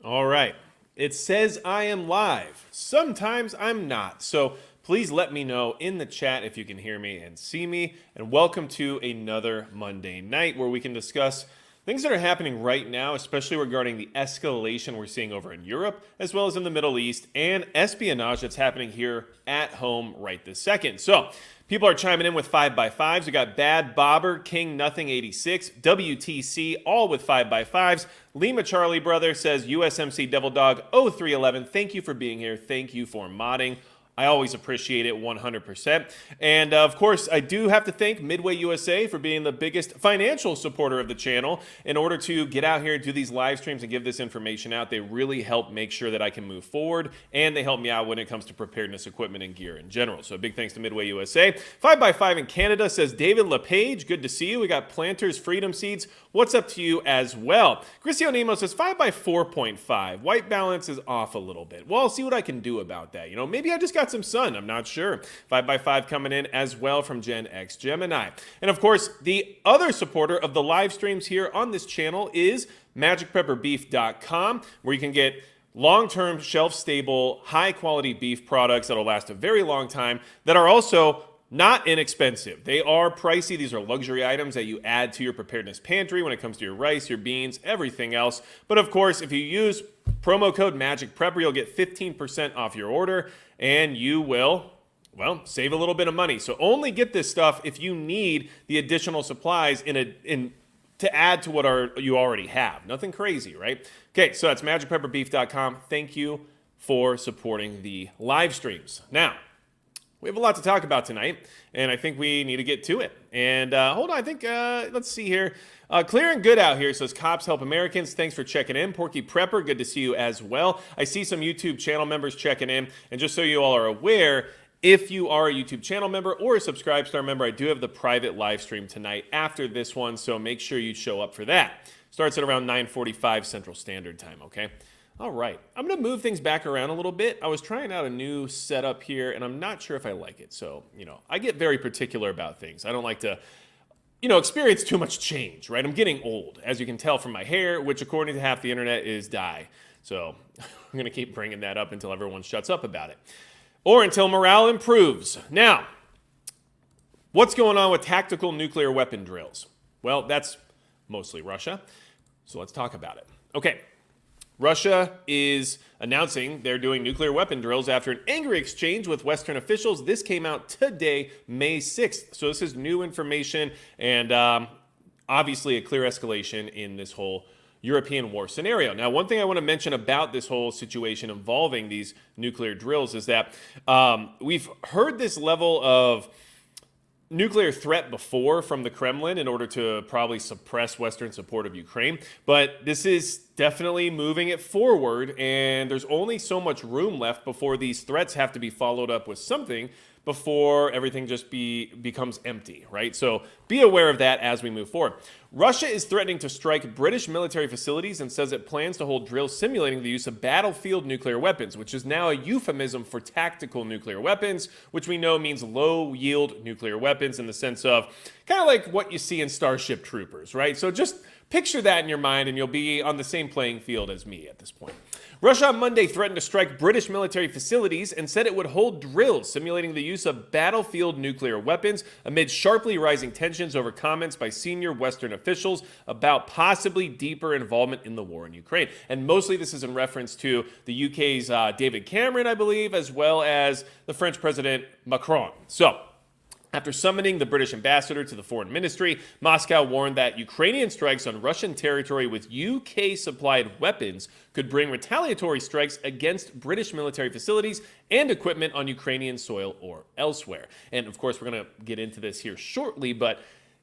All right. It says I am live. Sometimes I'm not. So please let me know in the chat if you can hear me and see me. And welcome to another Monday night where we can discuss things that are happening right now, especially regarding the escalation we're seeing over in Europe, as well as in the Middle East, and espionage that's happening here at home right this second. So people are chiming in with 5x5s. We got Bad Bobber, King Nothing 86, WTC, all with 5x5s. Lima Charlie Brother says USMC Devil Dog 0311. Thank you for being here. Thank you for modding. I always appreciate it 100%. And of course, I do have to thank Midway USA for being the biggest financial supporter of the channel. In order to get out here and do these live streams and give this information out, they really help make sure that I can move forward, and they help me out when it comes to preparedness equipment and gear in general. So a big thanks to Midway USA. 5x5 in Canada says David LePage, good to see you. We got Planters Freedom Seeds. What's up to you as well? Chrisio Nemo says 5x4.5. White balance is off a little bit. Well, I'll see what I can do about that. You know, maybe I just got some sun. I'm not sure. 5x5 coming in as well from Gen X Gemini. And of course, the other supporter of the live streams here on this channel is magicpepperbeef.com, where you can get long-term, shelf-stable, high-quality beef products that'll last a very long time that are also not inexpensive. They are pricey. These are luxury items that you add to your preparedness pantry when it comes to your rice, your beans, everything else. But of course, if you use promo code MAGICPrepper, you'll get 15% off your order, and you will, well, save a little bit of money. So only get this stuff if you need the additional supplies to add to what you already have. Nothing crazy, right? Okay, so that's magicpepperbeef.com. Thank you for supporting the live streams. Now, we have a lot to talk about tonight, and I think we need to get to it. And hold on, I think, let's see here. Clear and Good out here says, Cops Help Americans. Thanks for checking in. Porky Prepper, good to see you as well. I see some YouTube channel members checking in. And just so you all are aware, if you are a YouTube channel member or a Subscribe-Star member, I do have the private live stream tonight after this one, so make sure you show up for that. Starts at around 9:45 Central Standard Time, okay? All right, I'm going to move things back around a little bit. I was trying out a new setup here, and I'm not sure if I like it. So, you know, I get very particular about things. I don't like to, you know, experience too much change, right? I'm getting old, as you can tell from my hair, which according to half the internet is dye. So I'm going to keep bringing that up until everyone shuts up about it. Or until morale improves. Now, what's going on with tactical nuclear weapon drills? Well, that's mostly Russia. So let's talk about it. Okay. Russia is announcing they're doing nuclear weapon drills after an angry exchange with Western officials. This came out today, May 6th. So this is new information and obviously a clear escalation in this whole European war scenario. Now, one thing I want to mention about this whole situation involving these nuclear drills is that we've heard this level of nuclear threat before from the Kremlin in order to probably suppress Western support of Ukraine, but this is definitely moving it forward, and there's only so much room left before these threats have to be followed up with something before everything just becomes empty, right? So be aware of that as we move forward. Russia is threatening to strike British military facilities and says it plans to hold drills simulating the use of battlefield nuclear weapons, which is now a euphemism for tactical nuclear weapons, which we know means low-yield nuclear weapons in the sense of kind of like what you see in Starship Troopers, right? So just picture that in your mind and you'll be on the same playing field as me at this point. Russia on Monday threatened to strike British military facilities and said it would hold drills simulating the use of battlefield nuclear weapons amid sharply rising tensions over comments by senior Western officials about possibly deeper involvement in the war in Ukraine. And mostly this is in reference to the UK's David Cameron, I believe, as well as the French President Macron. So, after summoning the British ambassador to the foreign ministry, Moscow warned that Ukrainian strikes on Russian territory with UK-supplied weapons could bring retaliatory strikes against British military facilities and equipment on Ukrainian soil or elsewhere. And of course, we're going to get into this here shortly, but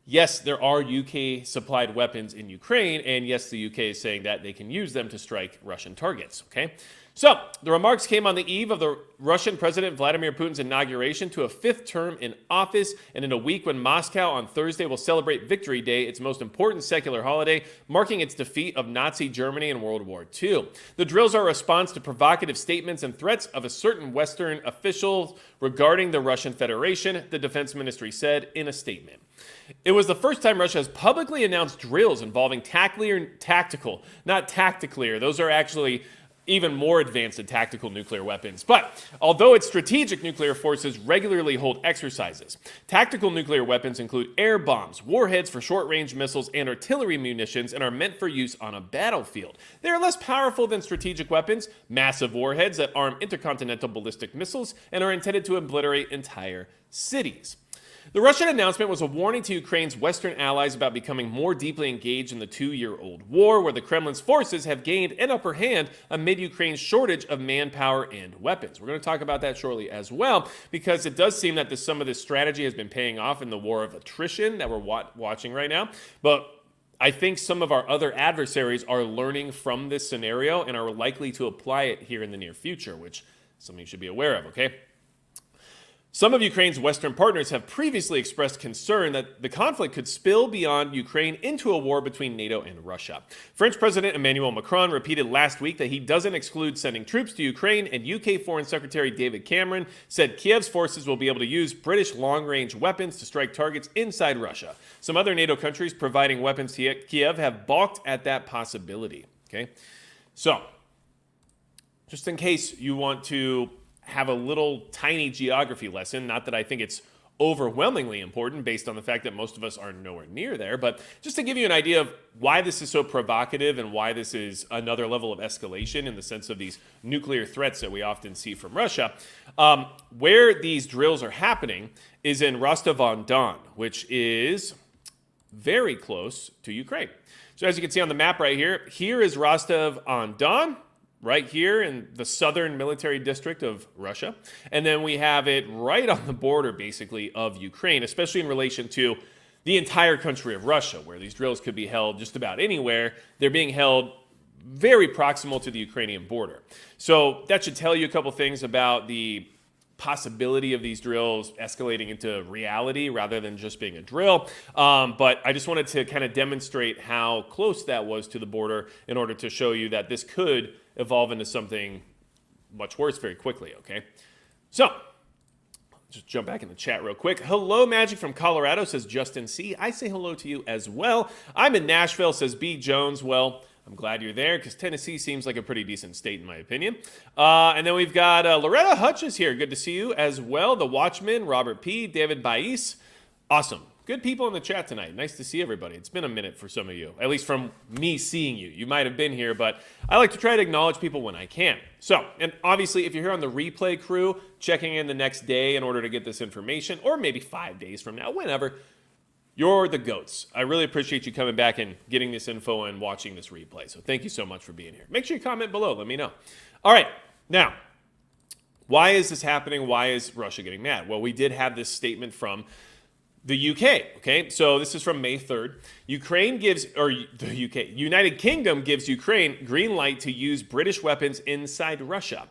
yes, there are UK-supplied weapons in Ukraine, and yes, the UK is saying that they can use them to strike Russian targets, okay? So, the remarks came on the eve of the Russian President Vladimir Putin's inauguration to a fifth term in office, and in a week when Moscow on Thursday will celebrate Victory Day, its most important secular holiday, marking its defeat of Nazi Germany in World War II. The drills are a response to provocative statements and threats of a certain Western officials regarding the Russian Federation, the Defense Ministry said in a statement. It was the first time Russia has publicly announced drills involving tactical, not tacticleer. Those are actually even more advanced than tactical nuclear weapons. But although its strategic nuclear forces regularly hold exercises, tactical nuclear weapons include air bombs, warheads for short-range missiles, and artillery munitions, and are meant for use on a battlefield. They are less powerful than strategic weapons, massive warheads that arm intercontinental ballistic missiles, and are intended to obliterate entire cities. The Russian announcement was a warning to Ukraine's Western allies about becoming more deeply engaged in the two-year-old war, where the Kremlin's forces have gained an upper hand amid Ukraine's shortage of manpower and weapons. We're going to talk about that shortly as well, because it does seem that some of this strategy has been paying off in the war of attrition that we're watching right now. But I think some of our other adversaries are learning from this scenario and are likely to apply it here in the near future, which is something you should be aware of, okay? Some of Ukraine's Western partners have previously expressed concern that the conflict could spill beyond Ukraine into a war between NATO and Russia. French President Emmanuel Macron repeated last week that he doesn't exclude sending troops to Ukraine, and UK Foreign Secretary David Cameron said Kiev's forces will be able to use British long-range weapons to strike targets inside Russia. Some other NATO countries providing weapons to Kiev have balked at that possibility. Okay, so just in case you want to have a little tiny geography lesson, not that I think it's overwhelmingly important based on the fact that most of us are nowhere near there, but just to give you an idea of why this is so provocative and why this is another level of escalation in the sense of these nuclear threats that we often see from Russia. Where these drills are happening is in Rostov-on-Don, which is very close to Ukraine. So as you can see on the map right here, here is Rostov-on-Don, right here in the southern military district of Russia. And then we have it right on the border, basically, of Ukraine, especially in relation to the entire country of Russia, where these drills could be held just about anywhere. They're being held very proximal to the Ukrainian border. So that should tell you a couple things about the possibility of these drills escalating into reality rather than just being a drill. But I just wanted to kind of demonstrate how close that was to the border in order to show you that this could evolve into something much worse very quickly, okay? So, just jump back in the chat real quick. Hello, Magic from Colorado, says Justin C. I say hello to you as well. I'm in Nashville, says B. Jones. Well, I'm glad you're there because Tennessee seems like a pretty decent state in my opinion. And then we've got Loretta Hutch here. Good to see you as well. The Watchman, Robert P., David Bais. Awesome. Good people in the chat tonight. Nice to see everybody. It's been a minute for some of you, at least from me seeing you. You might have been here, but I like to try to acknowledge people when I can. So, and obviously, if you're here on the replay crew, checking in the next day in order to get this information, or maybe 5 days from now, whenever, you're the goats. I really appreciate you coming back and getting this info and watching this replay. So thank you so much for being here. Make sure you comment below. Let me know. All right. Now, why is this happening? Why is Russia getting mad? Well, we did have this statement from the UK, okay? So this is from May 3rd. United Kingdom gives Ukraine green light to use British weapons inside Russia.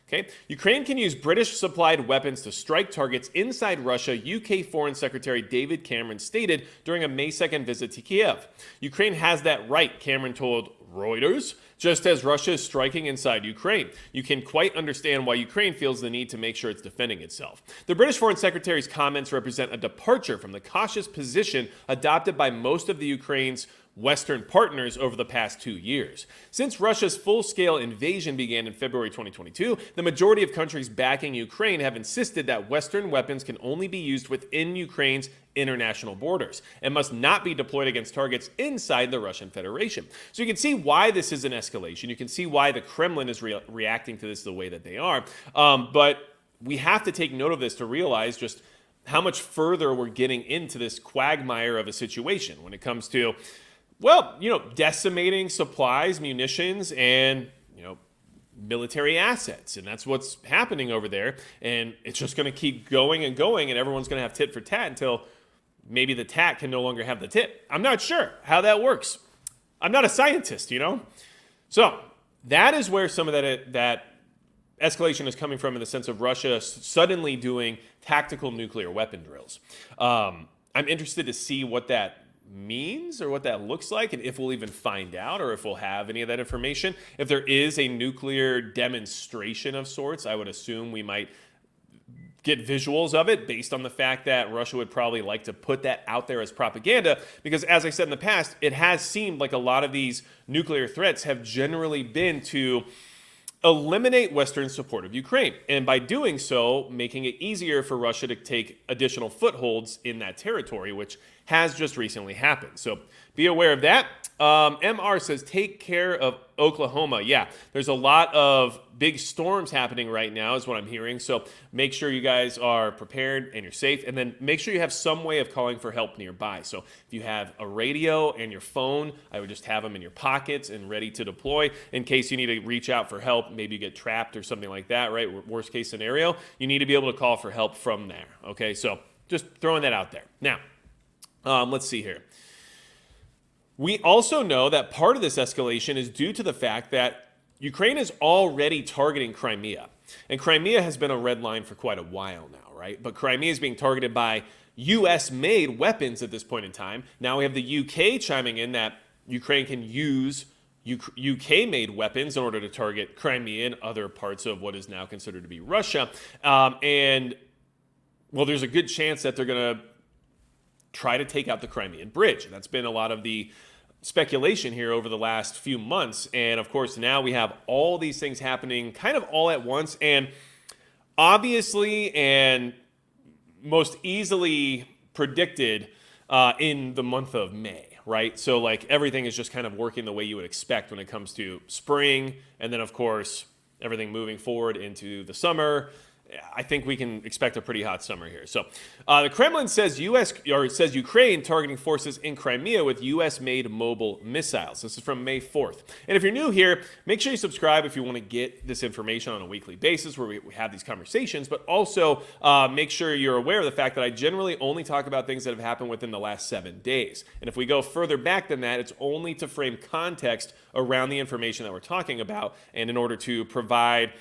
Okay. Ukraine can use British-supplied weapons to strike targets inside Russia, UK Foreign Secretary David Cameron stated during a May 2nd visit to Kiev. Ukraine has that right, Cameron told Reuters, just as Russia is striking inside Ukraine. You can quite understand why Ukraine feels the need to make sure it's defending itself. The British Foreign Secretary's comments represent a departure from the cautious position adopted by most of the Ukraine's Western partners over the past 2 years. Since Russia's full-scale invasion began in February 2022, the majority of countries backing Ukraine have insisted that Western weapons can only be used within Ukraine's international borders and must not be deployed against targets inside the Russian Federation. So you can see why this is an escalation. You can see why the Kremlin is reacting to this the way that they are. But we have to take note of this to realize just how much further we're getting into this quagmire of a situation when it comes to, well, decimating supplies, munitions, and, military assets. And that's what's happening over there. And it's just going to keep going and going, and everyone's going to have tit for tat until maybe the tat can no longer have the tit. I'm not sure how that works. I'm not a scientist, So that is where some of that escalation is coming from in the sense of Russia suddenly doing tactical nuclear weapon drills. I'm interested to see what that means or what that looks like, and if we'll even find out or if we'll have any of that information. If there is a nuclear demonstration of sorts, I would assume we might get visuals of it based on the fact that Russia would probably like to put that out there as propaganda, because as I said in the past, it has seemed like a lot of these nuclear threats have generally been to eliminate Western support of Ukraine, and by doing so, making it easier for Russia to take additional footholds in that territory, which has just recently happened. So be aware of that. MR says, take care of Oklahoma. Yeah, there's a lot of big storms happening right now is what I'm hearing. So make sure you guys are prepared and you're safe. And then make sure you have some way of calling for help nearby. So if you have a radio and your phone, I would just have them in your pockets and ready to deploy in case you need to reach out for help. Maybe you get trapped or something like that, right? Worst case scenario, you need to be able to call for help from there. Okay, so just throwing that out there. Now, let's see here. We also know that part of this escalation is due to the fact that Ukraine is already targeting Crimea. And Crimea has been a red line for quite a while now, right? But Crimea is being targeted by US-made weapons at this point in time. Now we have the UK chiming in that Ukraine can use UK-made weapons in order to target Crimea and other parts of what is now considered to be Russia. And, well, there's a good chance that they're going to try to take out the Crimean Bridge. And that's been a lot of the speculation here over the last few months. And of course, now we have all these things happening kind of all at once. And obviously, and most easily predicted in the month of May, right? So like everything is just kind of working the way you would expect when it comes to spring. And then of course, everything moving forward into the summer. I think we can expect a pretty hot summer here. So the Kremlin says says Ukraine targeting forces in Crimea with U.S.-made mobile missiles. This is from May 4th. And if you're new here, make sure you subscribe if you want to get this information on a weekly basis where we have these conversations, but also make sure you're aware of the fact that I generally only talk about things that have happened within the last 7 days. And if we go further back than that, it's only to frame context around the information that we're talking about and in order to provide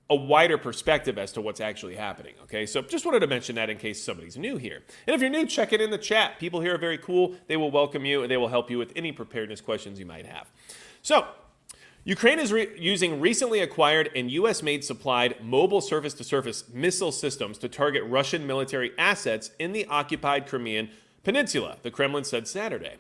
a wider perspective as to what's actually happening, okay? So just wanted to mention that in case somebody's new here. And if you're new, check it in the chat. People here are very cool. They will welcome you, and they will help you with any preparedness questions you might have. So, Ukraine is using recently acquired and U.S.-made supplied mobile surface-to-surface missile systems to target Russian military assets in the occupied Crimean Peninsula, the Kremlin said Saturday.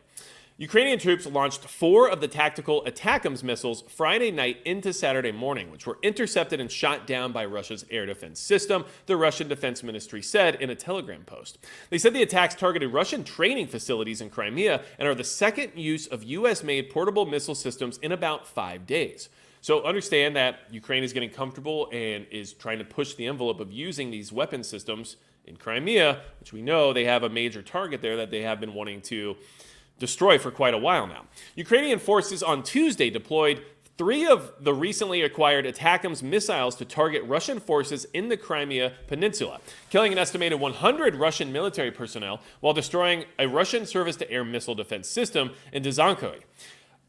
Ukrainian troops launched 4 of the tactical ATACMS missiles Friday night into Saturday morning, which were intercepted and shot down by Russia's air defense system, the Russian Defense Ministry said in a Telegram post. They said the attacks targeted Russian training facilities in Crimea and are the second use of U.S.-made portable missile systems in about 5 days. So understand that Ukraine is getting comfortable and is trying to push the envelope of using these weapon systems in Crimea, which we know they have a major target there that they have been wanting to destroy for quite a while now. Ukrainian forces on Tuesday deployed 3 of the recently acquired ATACMS missiles to target Russian forces in the Crimea Peninsula, killing an estimated 100 Russian military personnel while destroying a Russian surface-to-air missile defense system in Dzhankoy,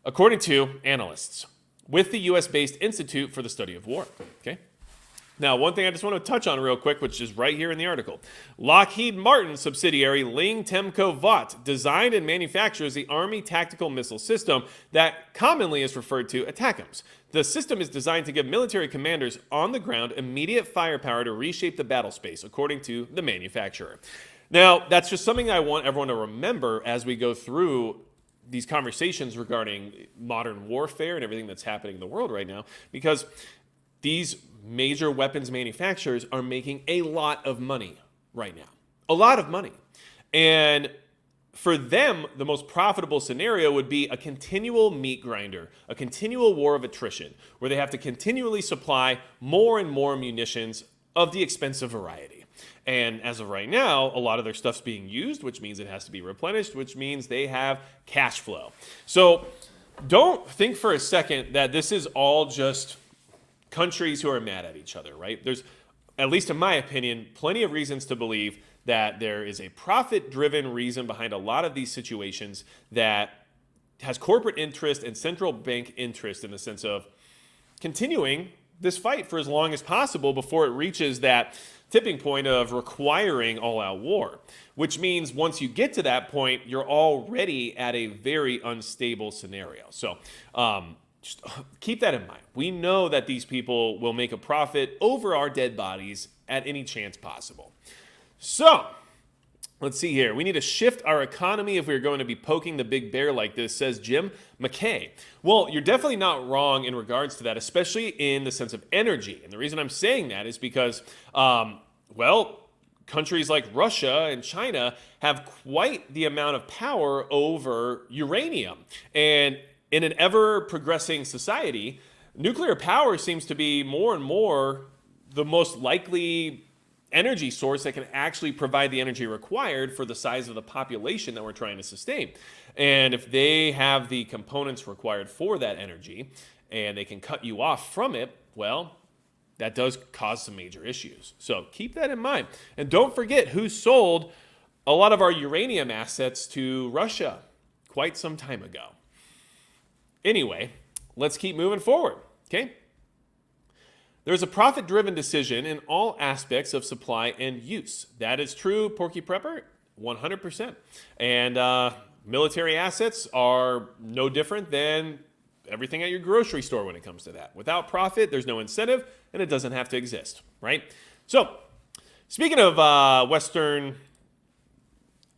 according to analysts with the U.S.-based Institute for the Study of War. Okay. Now, one thing I just want to touch on real quick, which is right here in the article. Lockheed Martin subsidiary Ling Temco Vought designed and manufactures the Army tactical missile system that commonly is referred to as ATACMS. The system is designed to give military commanders on the ground immediate firepower to reshape the battle space, according to the manufacturer. Now, that's just something I want everyone to remember as we go through these conversations regarding modern warfare and everything that's happening in the world right now, because these major weapons manufacturers are making a lot of money right now. A lot of money. And for them, the most profitable scenario would be a continual meat grinder, a continual war of attrition, where they have to continually supply more and more munitions of the expensive variety. And as of right now, a lot of their stuff's being used, which means it has to be replenished, which means they have cash flow. So don't think for a second that this is all just countries who are mad at each other, right? There's, at least in my opinion, plenty of reasons to believe that there is a profit-driven reason behind a lot of these situations that has corporate interest and central bank interest in the sense of continuing this fight for as long as possible before it reaches that tipping point of requiring all-out war, which means once you get to that point, you're already at a very unstable scenario. So Just keep that in mind. We know that these people will make a profit over our dead bodies at any chance possible. So, let's see here. We need to shift our economy if we're going to be poking the big bear like this, says Jim McKay. Well, you're definitely not wrong in regards to that, especially in the sense of energy. And the reason I'm saying that is because, countries like Russia and China have quite the amount of power over uranium. And in an ever-progressing society, nuclear power seems to be more and more the most likely energy source that can actually provide the energy required for the size of the population that we're trying to sustain. And if they have the components required for that energy and they can cut you off from it, well, that does cause some major issues. So keep that in mind. And don't forget who sold a lot of our uranium assets to Russia quite some time ago. Anyway, let's keep moving forward, okay? There's a profit-driven decision in all aspects of supply and use. That is true, Porky Prepper, 100%. And military assets are no different than everything at your grocery store when it comes to that. Without profit, there's no incentive, and it doesn't have to exist, right? So, speaking of Western,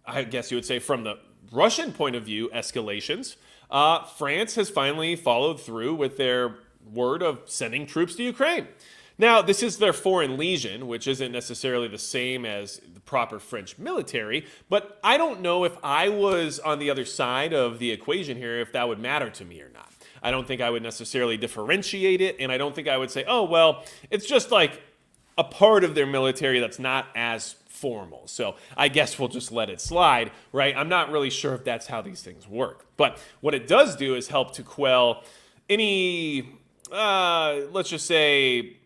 I guess you would say from the Russian point of view, escalations, France has finally followed through with their word of sending troops to Ukraine. Now, this is their foreign legion, which isn't necessarily the same as the proper French military, but I don't know if I was on the other side of the equation here, if that would matter to me or not. I don't think I would necessarily differentiate it, and I don't think I would say, oh, well, it's just like a part of their military that's not as formal. So I guess we'll just let it slide, right? I'm not really sure if that's how these things work. But what it does do is help to quell any, let's just say,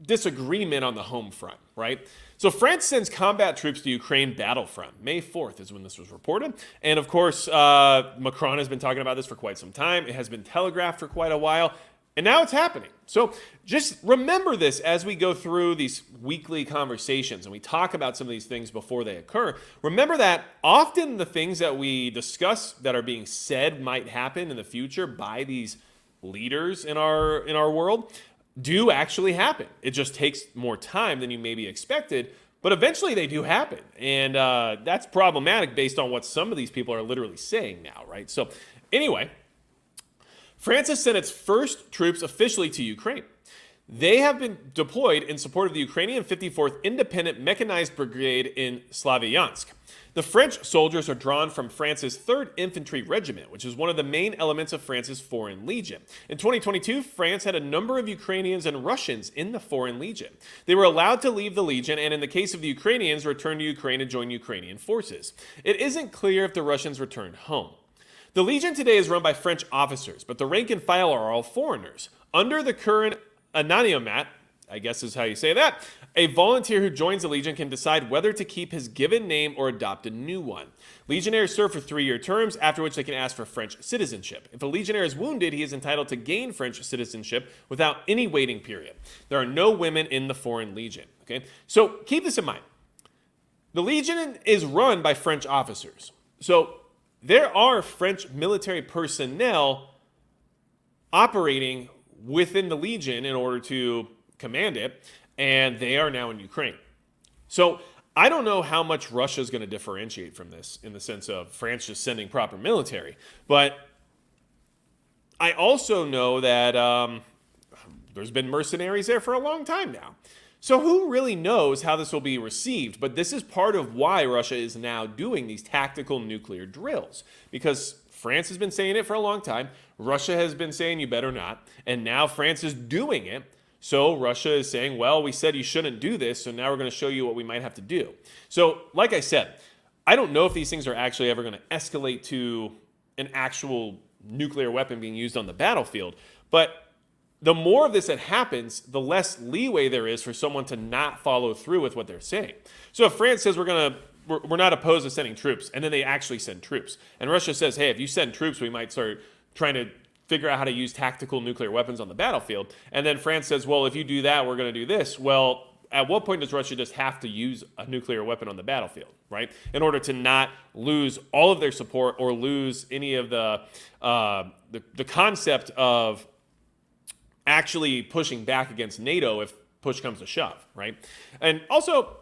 disagreement on the home front, right? So France sends combat troops to Ukraine battlefront. May 4th is when this was reported. And of course, Macron has been talking about this for quite some time. It has been telegraphed for quite a while. And now it's happening. So just remember this as we go through these weekly conversations and we talk about some of these things before they occur. Remember that often the things that we discuss that are being said might happen in the future by these leaders in our world do actually happen. It just takes more time than you maybe expected, but eventually they do happen. And that's problematic based on what some of these people are literally saying now, right? So anyway, France has sent its first troops officially to Ukraine. They have been deployed in support of the Ukrainian 54th Independent Mechanized Brigade in Slavyansk. The French soldiers are drawn from France's 3rd Infantry Regiment, which is one of the main elements of France's Foreign Legion. In 2022, France had a number of Ukrainians and Russians in the Foreign Legion. They were allowed to leave the Legion and, in the case of the Ukrainians, return to Ukraine to join Ukrainian forces. It isn't clear if the Russians returned home. The Legion today is run by French officers, but the rank and file are all foreigners. Under the current anonymat, I guess is how you say that, a volunteer who joins the Legion can decide whether to keep his given name or adopt a new one. Legionnaires serve for 3-year terms, after which they can ask for French citizenship. If a legionnaire is wounded, he is entitled to gain French citizenship without any waiting period. There are no women in the Foreign Legion. Okay, so keep this in mind. The Legion is run by French officers. So there are French military personnel operating within the Legion in order to command it, and they are now in Ukraine. So I don't know how much Russia is going to differentiate from this in the sense of France just sending proper military, but I also know that there's been mercenaries there for a long time now. So who really knows how this will be received? But this is part of why Russia is now doing these tactical nuclear drills, because France has been saying it for a long time. Russia has been saying you better not. And now France is doing it. So Russia is saying, well, we said you shouldn't do this, so now we're going to show you what we might have to do. So like I said, I don't know if these things are actually ever going to escalate to an actual nuclear weapon being used on the battlefield. But the more of this that happens, the less leeway there is for someone to not follow through with what they're saying. So if France says we're not opposed to sending troops, and then they actually send troops, and Russia says, hey, if you send troops, we might start trying to figure out how to use tactical nuclear weapons on the battlefield, and then France says, well, if you do that, we're going to do this. Well, at what point does Russia just have to use a nuclear weapon on the battlefield, right? In order to not lose all of their support or lose any of the concept of actually pushing back against NATO if push comes to shove, right? And also,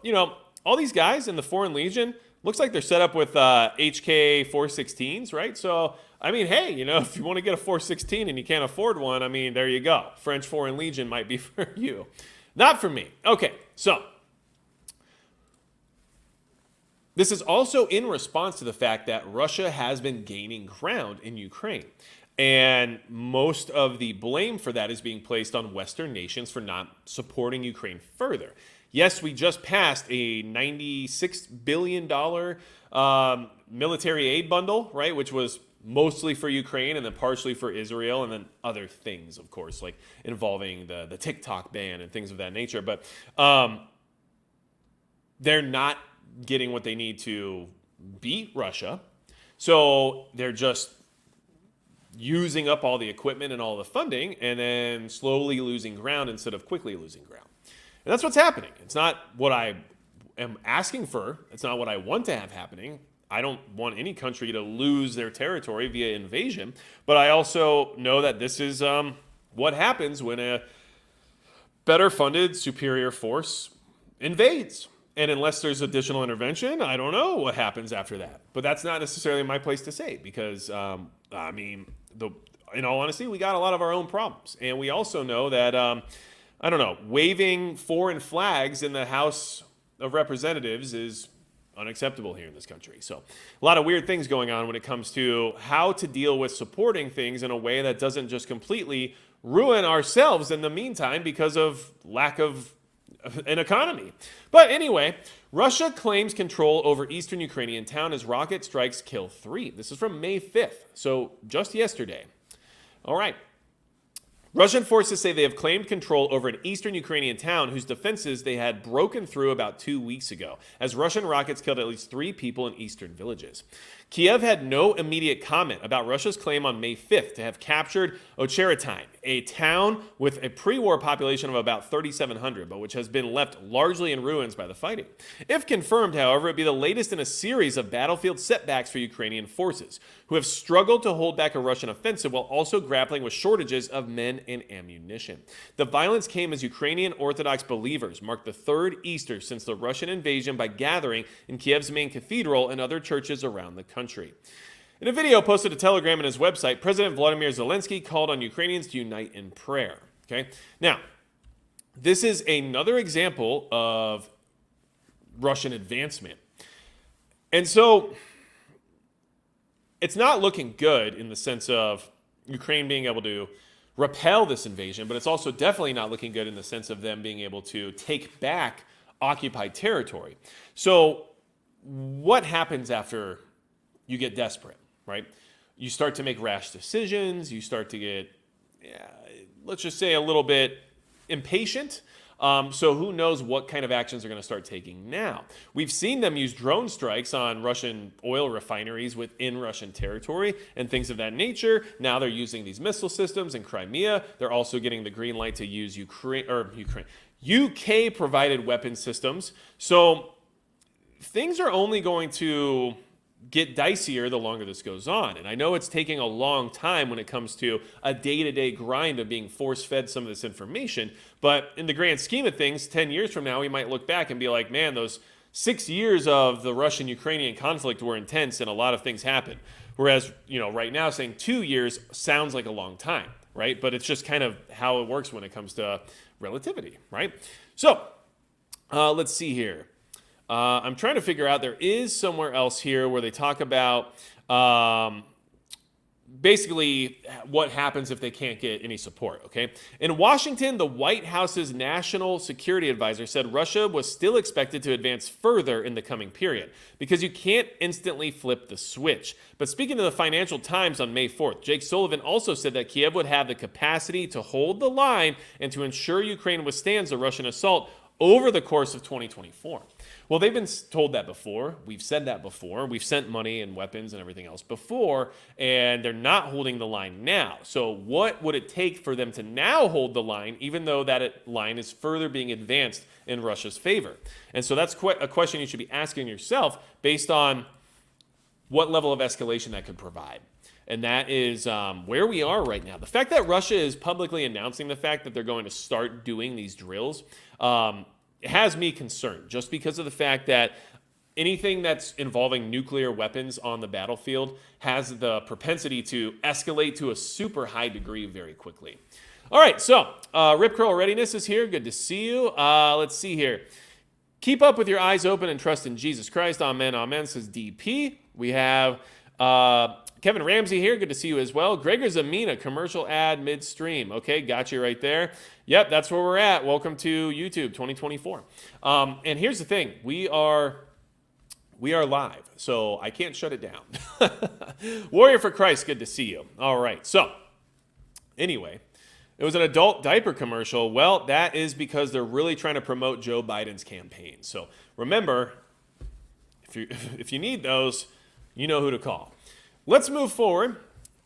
all these guys in the Foreign Legion, looks like they're set up with HK 416s, right? So, I mean, hey, if you want to get a 416 and you can't afford one, I mean, there you go. French Foreign Legion might be for you. Not for me. Okay, so this is also in response to the fact that Russia has been gaining ground in Ukraine. And most of the blame for that is being placed on Western nations for not supporting Ukraine further. Yes, we just passed a $96 billion military aid bundle, right, which was mostly for Ukraine and then partially for Israel and then other things, of course, like involving the TikTok ban and things of that nature. But they're not getting what they need to beat Russia. So they're just using up all the equipment and all the funding and then slowly losing ground instead of quickly losing ground. And that's what's happening. It's not what I am asking for. It's not what I want to have happening. I don't want any country to lose their territory via invasion. But I also know that this is what happens when a better funded, superior force invades. And unless there's additional intervention, I don't know what happens after that. But that's not necessarily my place to say because, in all honesty, we got a lot of our own problems. And we also know that waving foreign flags in the House of Representatives is unacceptable here in this country. So a lot of weird things going on when it comes to how to deal with supporting things in a way that doesn't just completely ruin ourselves in the meantime because of lack of an economy. But anyway, Russia claims control over Eastern Ukrainian town as rocket strikes kill 3. This is from May 5th, so just yesterday. All right. Russian forces say they have claimed control over an eastern Ukrainian town whose defenses they had broken through about 2 weeks ago, as Russian rockets killed at least 3 people in eastern villages. Kiev had no immediate comment about Russia's claim on May 5th to have captured Ocheretine, a town with a pre-war population of about 3,700, but which has been left largely in ruins by the fighting. If confirmed, however, it would be the latest in a series of battlefield setbacks for Ukrainian forces, who have struggled to hold back a Russian offensive while also grappling with shortages of men and ammunition. The violence came as Ukrainian Orthodox believers marked the third Easter since the Russian invasion by gathering in Kiev's main cathedral and other churches around the country. In a video posted to Telegram and his website, President Vladimir Zelensky called on Ukrainians to unite in prayer. Okay? Now, this is another example of Russian advancement. And so it's not looking good in the sense of Ukraine being able to repel this invasion, but it's also definitely not looking good in the sense of them being able to take back occupied territory. So what happens after you get desperate, right? You start to make rash decisions. You start to get, let's just say, a little bit impatient. So who knows what kind of actions they're going to start taking now. We've seen them use drone strikes on Russian oil refineries within Russian territory and things of that nature. Now they're using these missile systems in Crimea. They're also getting the green light to use UK-provided weapon systems. So things are only going to get dicier the longer this goes on. And I know it's taking a long time when it comes to a day-to-day grind of being force-fed some of this information, but in the grand scheme of things, 10 years from now, we might look back and be like, man, those 6 years of the Russian-Ukrainian conflict were intense and a lot of things happened. Whereas, right now saying 2 years sounds like a long time, right? But it's just kind of how it works when it comes to relativity, right? So, let's see here. I'm trying to figure out, there is somewhere else here where they talk about basically what happens if they can't get any support, okay? In Washington, the White House's national security advisor said Russia was still expected to advance further in the coming period because you can't instantly flip the switch. But speaking to the Financial Times on May 4th, Jake Sullivan also said that Kiev would have the capacity to hold the line and to ensure Ukraine withstands the Russian assault over the course of 2024. Well, they've been told that before. We've said that before. We've sent money and weapons and everything else before, and they're not holding the line now. So what would it take for them to now hold the line, even though that line is further being advanced in Russia's favor? And so that's a question you should be asking yourself based on what level of escalation that could provide. And that is where we are right now. The fact that Russia is publicly announcing the fact that they're going to start doing these drills has me concerned, just because of the fact that anything that's involving nuclear weapons on the battlefield has the propensity to escalate to a super high degree very quickly. All right, so Rip Curl Readiness is here. Good to see you. Let's see here. Keep up with your eyes open and trust in Jesus Christ. Amen, amen, says DP. We have Kevin Ramsey here. Good to see you as well. Gregor Zamina, commercial ad midstream. Okay, got you right there. Yep, that's where we're at. Welcome to YouTube 2024. And here's the thing. We are live, so I can't shut it down. Warrior for Christ, good to see you. All right, so anyway, it was an adult diaper commercial. Well, that is because they're really trying to promote Joe Biden's campaign. So remember, if you need those, you know who to call. Let's move forward.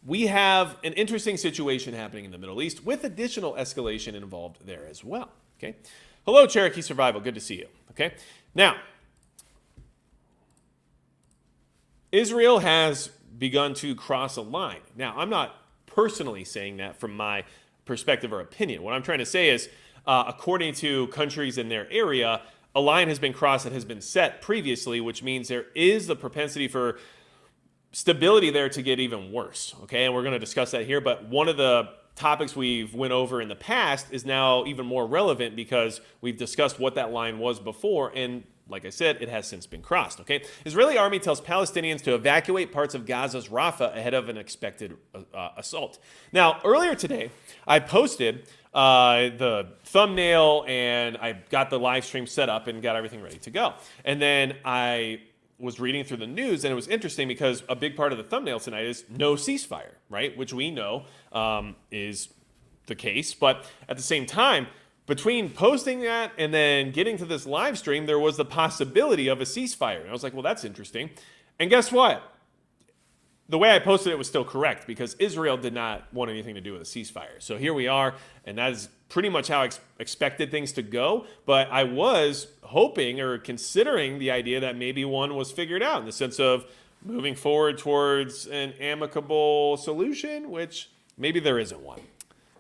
We have an interesting situation happening in the Middle East with additional escalation involved there as well. Okay. Hello, Cherokee Survival. Good to see you. Okay. Now, Israel has begun to cross a line. Now, I'm not personally saying that from my perspective or opinion. What I'm trying to say is, according to countries in their area, a line has been crossed that has been set previously, which means there is the propensity for stability there to get even worse. Okay, and we're going to discuss that here. But one of the topics we've went over in the past is now even more relevant because we've discussed what that line was before, and like I said, it has since been crossed. Okay, Israeli army tells Palestinians to evacuate parts of Gaza's Rafa ahead of an expected assault. Now, earlier today, I posted the thumbnail and I got the live stream set up and got everything ready to go. And then I was reading through the news, and it was interesting because a big part of the thumbnail tonight is no ceasefire, right? Which we know is the case. But at the same time, between posting that and then getting to this live stream, there was the possibility of a ceasefire. And I was like, well, that's interesting. And guess what? The way I posted it was still correct because Israel did not want anything to do with a ceasefire. So here we are, and that is pretty much how I expected things to go. But I was hoping or considering the idea that maybe one was figured out in the sense of moving forward towards an amicable solution, which maybe there isn't one.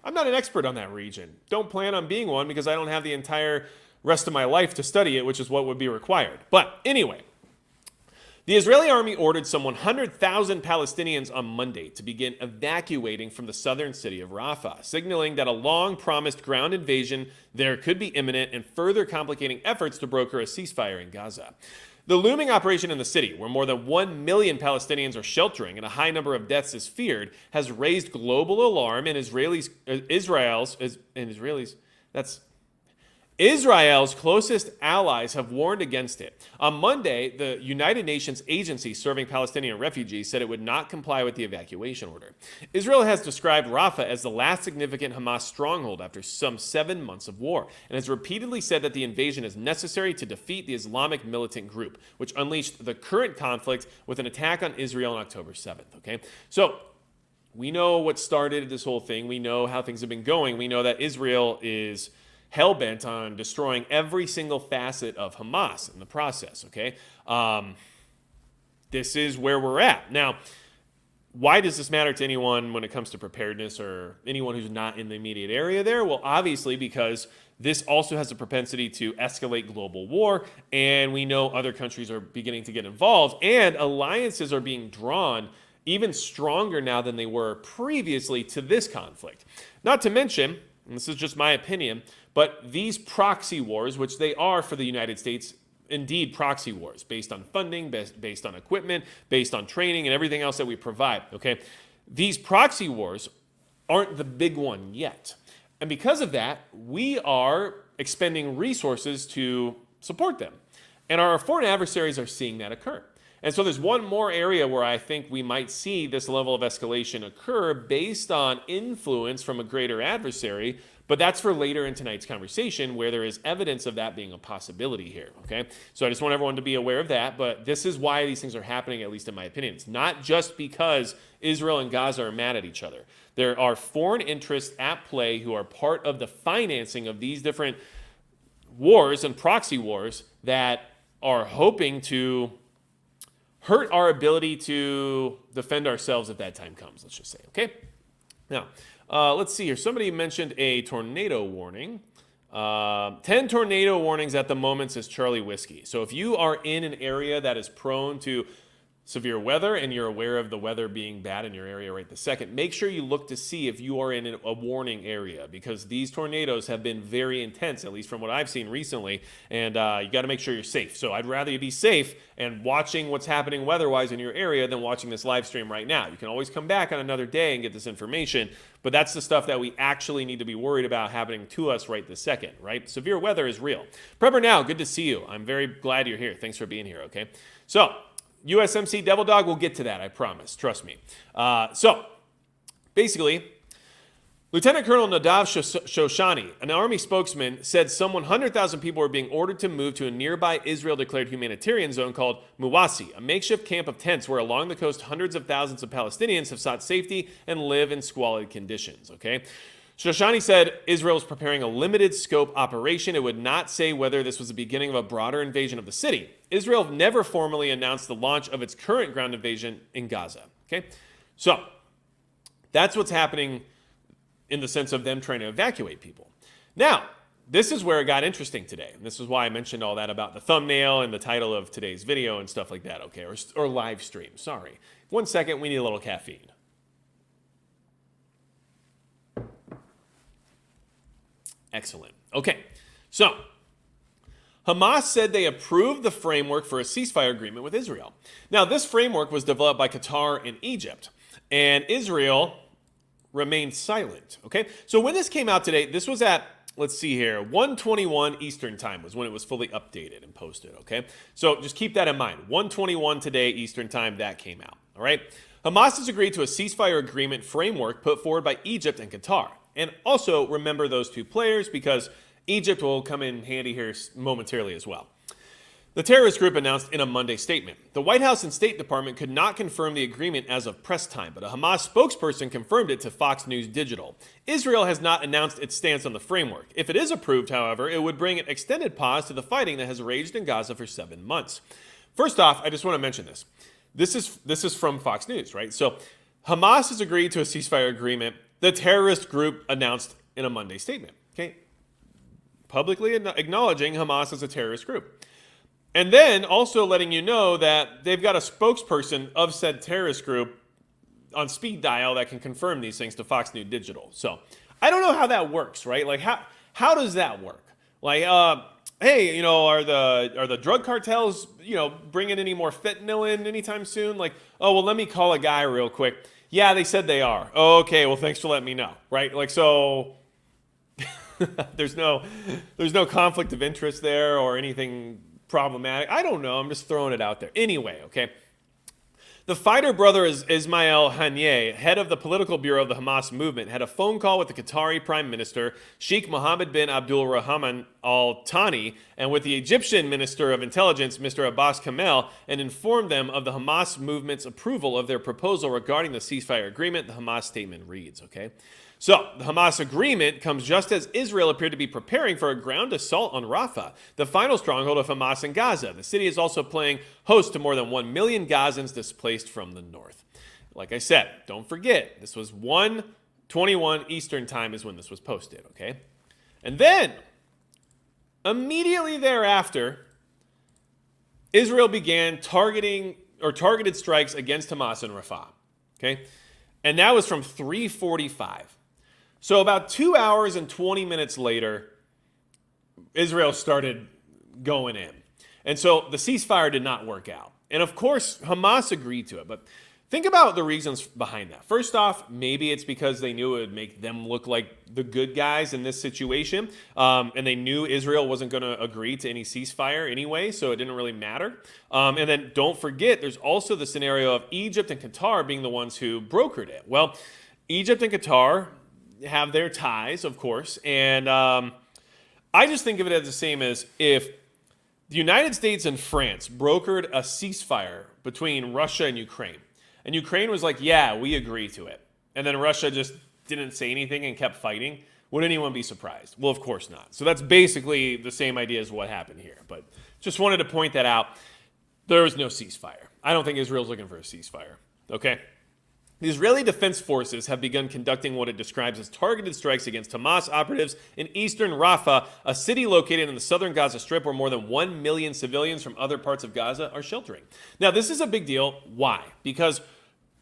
I'm not an expert on that region. Don't plan on being one because I don't have the entire rest of my life to study it, which is what would be required. But anyway, the Israeli army ordered some 100,000 Palestinians on Monday to begin evacuating from the southern city of Rafah, signaling that a long-promised ground invasion there could be imminent and further complicating efforts to broker a ceasefire in Gaza. The looming operation in the city, where more than 1 million Palestinians are sheltering and a high number of deaths is feared, has raised global alarm, and Israel's closest allies have warned against it. On Monday, the United Nations agency serving Palestinian refugees said it would not comply with the evacuation order. Israel has described Rafah as the last significant Hamas stronghold after some 7 months of war, and has repeatedly said that the invasion is necessary to defeat the Islamic militant group, which unleashed the current conflict with an attack on Israel on October 7th. Okay, so we know what started this whole thing. We know how things have been going. We know that Israel is hell-bent on destroying every single facet of Hamas in the process, okay? This is where we're at. Now, why does this matter to anyone when it comes to preparedness or anyone who's not in the immediate area there? Well, obviously because this also has a propensity to escalate global war, and we know other countries are beginning to get involved, and alliances are being drawn even stronger now than they were previously to this conflict. Not to mention, and this is just my opinion, but these proxy wars, which they are for the United States, indeed proxy wars, based on funding, based on equipment, based on training, and everything else that we provide, okay? These proxy wars aren't the big one yet. And because of that, we are expending resources to support them. And our foreign adversaries are seeing that occur. And so there's one more area where I think we might see this level of escalation occur based on influence from a greater adversary, but that's for later in tonight's conversation where there is evidence of that being a possibility here, okay? So I just want everyone to be aware of that, but this is why these things are happening, at least in my opinion. It's not just because Israel and Gaza are mad at each other. There are foreign interests at play who are part of the financing of these different wars and proxy wars that are hoping to hurt our ability to defend ourselves if that time comes, let's just say, okay? Now, let's see here. Somebody mentioned a tornado warning. 10 tornado warnings at the moment, says Charlie Whiskey. So if you are in an area that is prone to severe weather and you're aware of the weather being bad in your area right this second, make sure you look to see if you are in a warning area, because these tornadoes have been very intense, at least from what I've seen recently, and you got to make sure you're safe. So I'd rather you be safe and watching what's happening weather-wise in your area than watching this live stream right now. You can always come back on another day and get this information, but that's the stuff that we actually need to be worried about happening to us right this second, right? Severe weather is real. Prepper Now, good to see you. I'm very glad you're here. Thanks for being here, okay? So, USMC Devil Dog, we'll get to that, I promise. Trust me. So, basically, Lieutenant Colonel Nadav Shoshani, an army spokesman, said some 100,000 people were being ordered to move to a nearby Israel-declared humanitarian zone called Muwasi, a makeshift camp of tents where along the coast hundreds of thousands of Palestinians have sought safety and live in squalid conditions, okay? Shoshani said Israel was preparing a limited scope operation. It would not say whether this was the beginning of a broader invasion of the city. Israel never formally announced the launch of its current ground invasion in Gaza. Okay, so that's what's happening in the sense of them trying to evacuate people. Now, this is where it got interesting today. And this is why I mentioned all that about the thumbnail and the title of today's video and stuff like that, okay, or live stream, sorry. 1 second, we need a little caffeine. Excellent. Okay, so Hamas said they approved the framework for a ceasefire agreement with Israel. Now, this framework was developed by Qatar and Egypt, and Israel remained silent, okay? So when this came out today, this was at, let's see here, 1:21 Eastern time was when it was fully updated and posted, okay? So just keep that in mind. 1:21 today Eastern time, that came out, all right? Hamas has agreed to a ceasefire agreement framework put forward by Egypt and Qatar. And also remember those two players because Egypt will come in handy here momentarily as well. The terrorist group announced in a Monday statement. The White House and State Department could not confirm the agreement as of press time, but a Hamas spokesperson confirmed it to Fox News Digital. Israel has not announced its stance on the framework. If it is approved, however, it would bring an extended pause to the fighting that has raged in Gaza for 7 months. First off, I just want to mention this. This is from Fox News, right? So Hamas has agreed to a ceasefire agreement. The terrorist group announced in a Monday statement, okay? Publicly acknowledging Hamas as a terrorist group. And then also letting you know that they've got a spokesperson of said terrorist group on speed dial that can confirm these things to Fox News Digital. So I don't know how that works, right? Like how does that work? Like, hey, you know, are the drug cartels, you know, bringing any more fentanyl in anytime soon? Like, oh, well, let me call a guy real quick. Yeah, they said they are. Oh, okay, well, thanks for letting me know, right? Like, so there's no conflict of interest there or anything problematic. I don't know. I'm just throwing it out there. Anyway, okay. The fighter brother Ismail Haniyeh, head of the political bureau of the Hamas movement, had a phone call with the Qatari Prime Minister, Sheikh Mohammed bin Abdul Rahman Al Thani, and with the Egyptian Minister of Intelligence, Mr. Abbas Kamel, and informed them of the Hamas movement's approval of their proposal regarding the ceasefire agreement, the Hamas statement reads, okay? So, the Hamas agreement comes just as Israel appeared to be preparing for a ground assault on Rafa, the final stronghold of Hamas in Gaza. The city is also playing host to more than 1 million Gazans displaced from the north. Like I said, don't forget, this was 1:21 Eastern time is when this was posted, okay? And then, immediately thereafter, Israel began targeted strikes against Hamas in Rafa, okay? And that was from 3:45. So about 2 hours and 20 minutes later, Israel started going in. And so the ceasefire did not work out. And of course, Hamas agreed to it. But Think about the reasons behind that. First off, maybe it's because they knew it would make them look like the good guys in this situation, and they knew Israel wasn't going to agree to any ceasefire anyway, so it didn't really matter. And then don't forget, there's also the scenario of Egypt and Qatar being the ones who brokered it. Well, Egypt and Qatar have their ties, of course, and I just think of it as the same as if the United States and France brokered a ceasefire between Russia and Ukraine. And Ukraine was like, yeah, we agree to it. And then Russia just didn't say anything and kept fighting. Would anyone be surprised? Well, of course not. So that's basically the same idea as what happened here. But just wanted to point that out. There was no ceasefire. I don't think Israel's looking for a ceasefire. Okay? The Israeli Defense Forces have begun conducting what it describes as targeted strikes against Hamas operatives in eastern Rafa, a city located in the southern Gaza Strip where more than 1 million civilians from other parts of Gaza are sheltering. Now, this is a big deal. Why? Because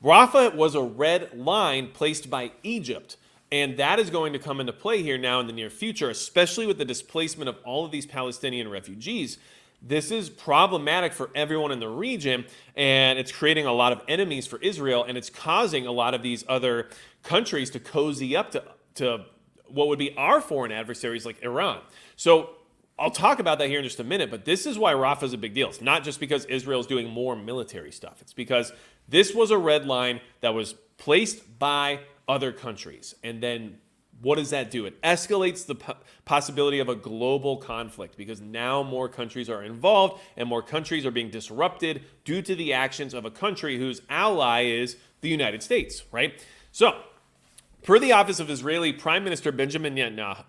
Rafa was a red line placed by Egypt, and that is going to come into play here now in the near future, especially with the displacement of all of these Palestinian refugees. This is problematic for everyone in the region, and it's creating a lot of enemies for Israel, and it's causing a lot of these other countries to cozy up to what would be our foreign adversaries like Iran. So I'll talk about that here in just a minute, but this is why Rafa is a big deal. It's not just because Israel is doing more military stuff. It's because this was a red line that was placed by other countries, and then what does that do? It escalates the possibility of a global conflict because now more countries are involved and more countries are being disrupted due to the actions of a country whose ally is the United States, right? So, per the office of Israeli Prime Minister Benjamin Netanyahu,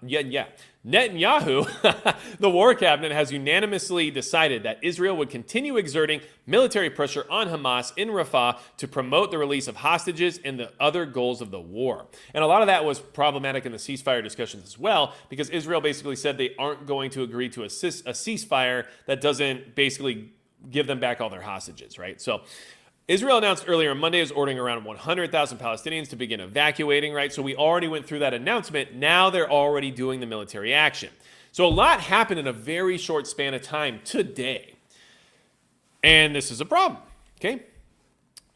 the war cabinet has unanimously decided that Israel would continue exerting military pressure on Hamas in Rafah to promote the release of hostages and the other goals of the war. And a lot of that was problematic in the ceasefire discussions as well, because Israel basically said they aren't going to agree to a ceasefire that doesn't basically give them back all their hostages, right? So Israel announced earlier on Monday is ordering around 100,000 Palestinians to begin evacuating, right? So we already went through that announcement. Now they're already doing the military action. So a lot happened in a very short span of time today. And this is a problem, okay?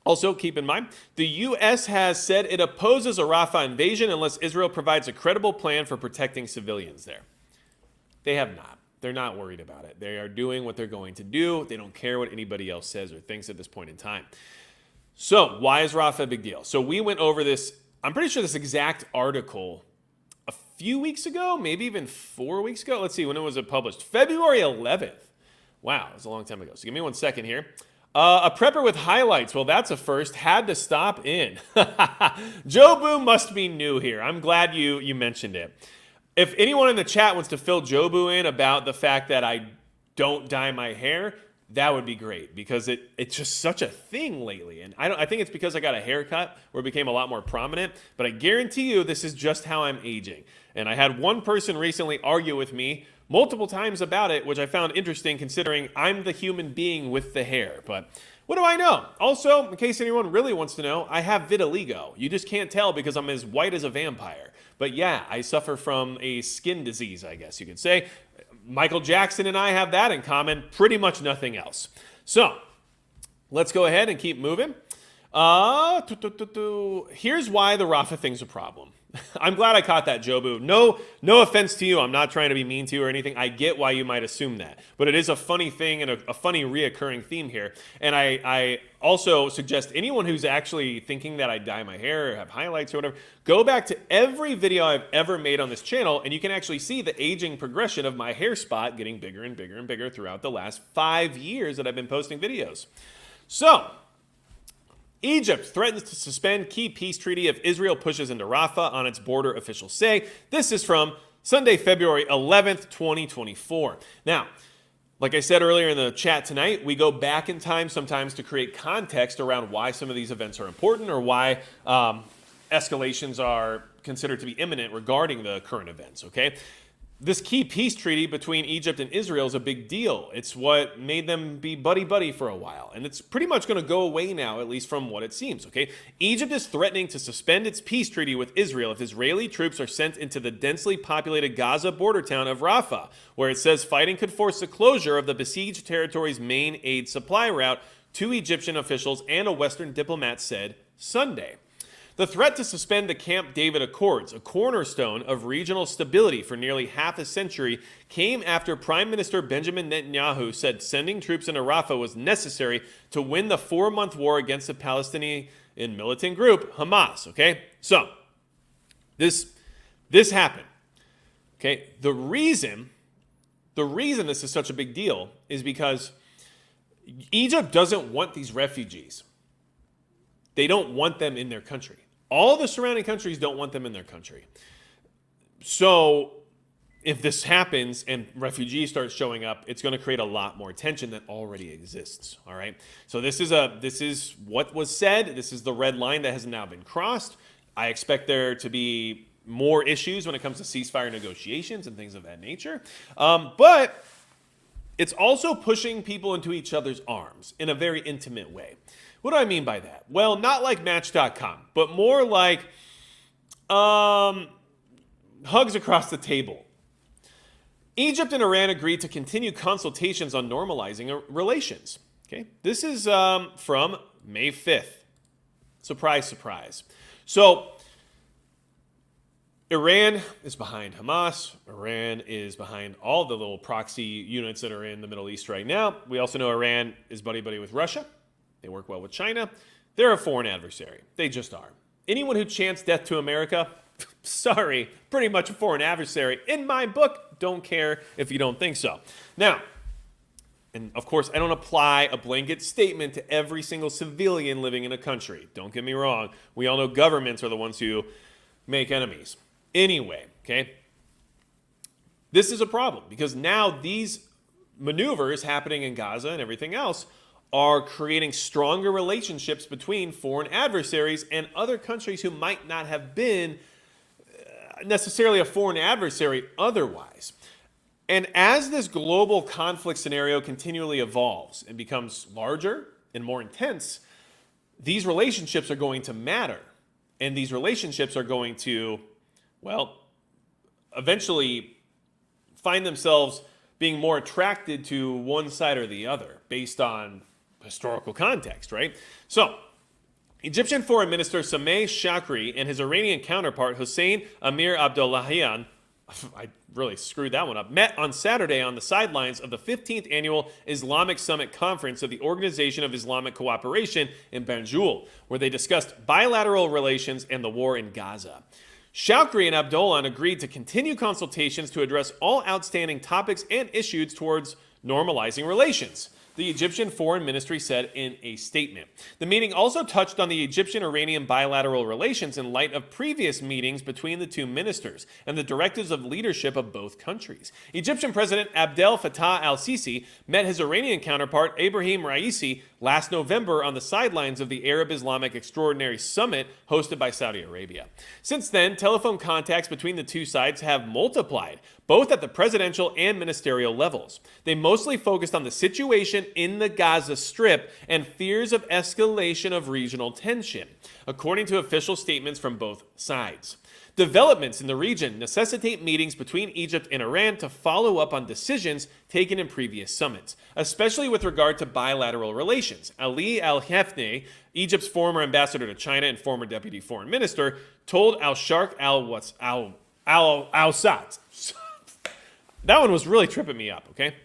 Also, keep in mind, the U.S. has said it opposes a Rafah invasion unless Israel provides a credible plan for protecting civilians there. They have not. They're not worried about it. They are doing what they're going to do. They don't care what anybody else says or thinks at this point in time. So why is Rafa a big deal? So we went over this, I'm pretty sure this exact article a few weeks ago, maybe even 4 weeks ago. Let's see, when was it published? February 11th. Wow, it was a long time ago. So give me 1 second here. A prepper with highlights. Well, that's a first. Had to stop in. Jobu must be new here. I'm glad you mentioned it. If anyone in the chat wants to fill Jobu in about the fact that I don't dye my hair, that would be great because it's just such a thing lately. And I think it's because I got a haircut where it became a lot more prominent, but I guarantee you this is just how I'm aging. And I had one person recently argue with me multiple times about it, which I found interesting considering I'm the human being with the hair. But what do I know? Also, in case anyone really wants to know, I have vitiligo. You just can't tell because I'm as white as a vampire. But yeah, I suffer from a skin disease, I guess you could say. Michael Jackson and I have that in common, pretty much nothing else. So, let's go ahead and keep moving. Here's why the Rafa thing's a problem. I'm glad I caught that, Jobu. No offense to you. I'm not trying to be mean to you or anything. I get why you might assume that. But it is a funny thing and a funny reoccurring theme here. And I also suggest anyone who's actually thinking that I dye my hair or have highlights or whatever, go back to every video I've ever made on this channel and you can actually see the aging progression of my hair spot getting bigger and bigger and bigger throughout the last 5 years that I've been posting videos. So, Egypt threatens to suspend key peace treaty if Israel pushes into Rafah on its border, officials say. This is from Sunday, February 11th, 2024. Now, like I said earlier in the chat tonight, we go back in time sometimes to create context around why some of these events are important or why escalations are considered to be imminent regarding the current events, okay? This key peace treaty between Egypt and Israel is a big deal. It's what made them be buddy-buddy for a while. And it's pretty much going to go away now, at least from what it seems, okay? Egypt is threatening to suspend its peace treaty with Israel if Israeli troops are sent into the densely populated Gaza border town of Rafah, where it says fighting could force the closure of the besieged territory's main aid supply route, two Egyptian officials and a Western diplomat said Sunday. The threat to suspend the Camp David Accords, a cornerstone of regional stability for nearly half a century, came after Prime Minister Benjamin Netanyahu said sending troops into Rafa was necessary to win the 4-month war against the Palestinian militant group Hamas. Okay, so this happened. Okay, the reason this is such a big deal is because Egypt doesn't want these refugees. They don't want them in their country. All the surrounding countries don't want them in their country. So if this happens and refugees start showing up, it's going to create a lot more tension that already exists. All right. So this is what was said. This is the red line that has now been crossed. I expect there to be more issues when it comes to ceasefire negotiations and things of that nature. But it's also pushing people into each other's arms in a very intimate way. What do I mean by that? Well, not like Match.com, but more like hugs across the table. Egypt and Iran agreed to continue consultations on normalizing relations. Okay, this is from May 5th. Surprise, surprise. So Iran is behind Hamas. Iran is behind all the little proxy units that are in the Middle East right now. We also know Iran is buddy-buddy with Russia. They work well with China. They're a foreign adversary. They just are. Anyone who chants death to America, sorry, pretty much a foreign adversary. In my book, don't care if you don't think so. Now, and of course, I don't apply a blanket statement to every single civilian living in a country. Don't get me wrong. We all know governments are the ones who make enemies. Anyway, okay, this is a problem because now these maneuvers happening in Gaza and everything else are creating stronger relationships between foreign adversaries and other countries who might not have been necessarily a foreign adversary otherwise. And as this global conflict scenario continually evolves and becomes larger and more intense, these relationships are going to matter. And these relationships are going to, well, eventually find themselves being more attracted to one side or the other based on historical context, right? So, Egyptian Foreign Minister Sameh Shakri and his Iranian counterpart Hossein Amir Abdollahian, I really screwed that one up, met on Saturday on the sidelines of the 15th Annual Islamic Summit Conference of the Organization of Islamic Cooperation in Banjul, where they discussed bilateral relations and the war in Gaza. Shakri and Abdollah agreed to continue consultations to address all outstanding topics and issues towards normalizing relations, the Egyptian Foreign Ministry said in a statement. The meeting also touched on the Egyptian-Iranian bilateral relations in light of previous meetings between the two ministers and the directives of leadership of both countries. Egyptian President Abdel Fattah al-Sisi met his Iranian counterpart Ebrahim Raisi last November on the sidelines of the Arab Islamic Extraordinary Summit hosted by Saudi Arabia. Since then, telephone contacts between the two sides have multiplied, both at the presidential and ministerial levels. They mostly focused on the situation in the Gaza Strip and fears of escalation of regional tension, according to official statements from both sides. Developments in the region necessitate meetings between Egypt and Iran to follow up on decisions taken in previous summits, especially with regard to bilateral relations. Ali Al-Hefneh, Egypt's former ambassador to China and former deputy foreign minister, told Al-Sharq Al-Awsat. That one was really tripping me up, okay?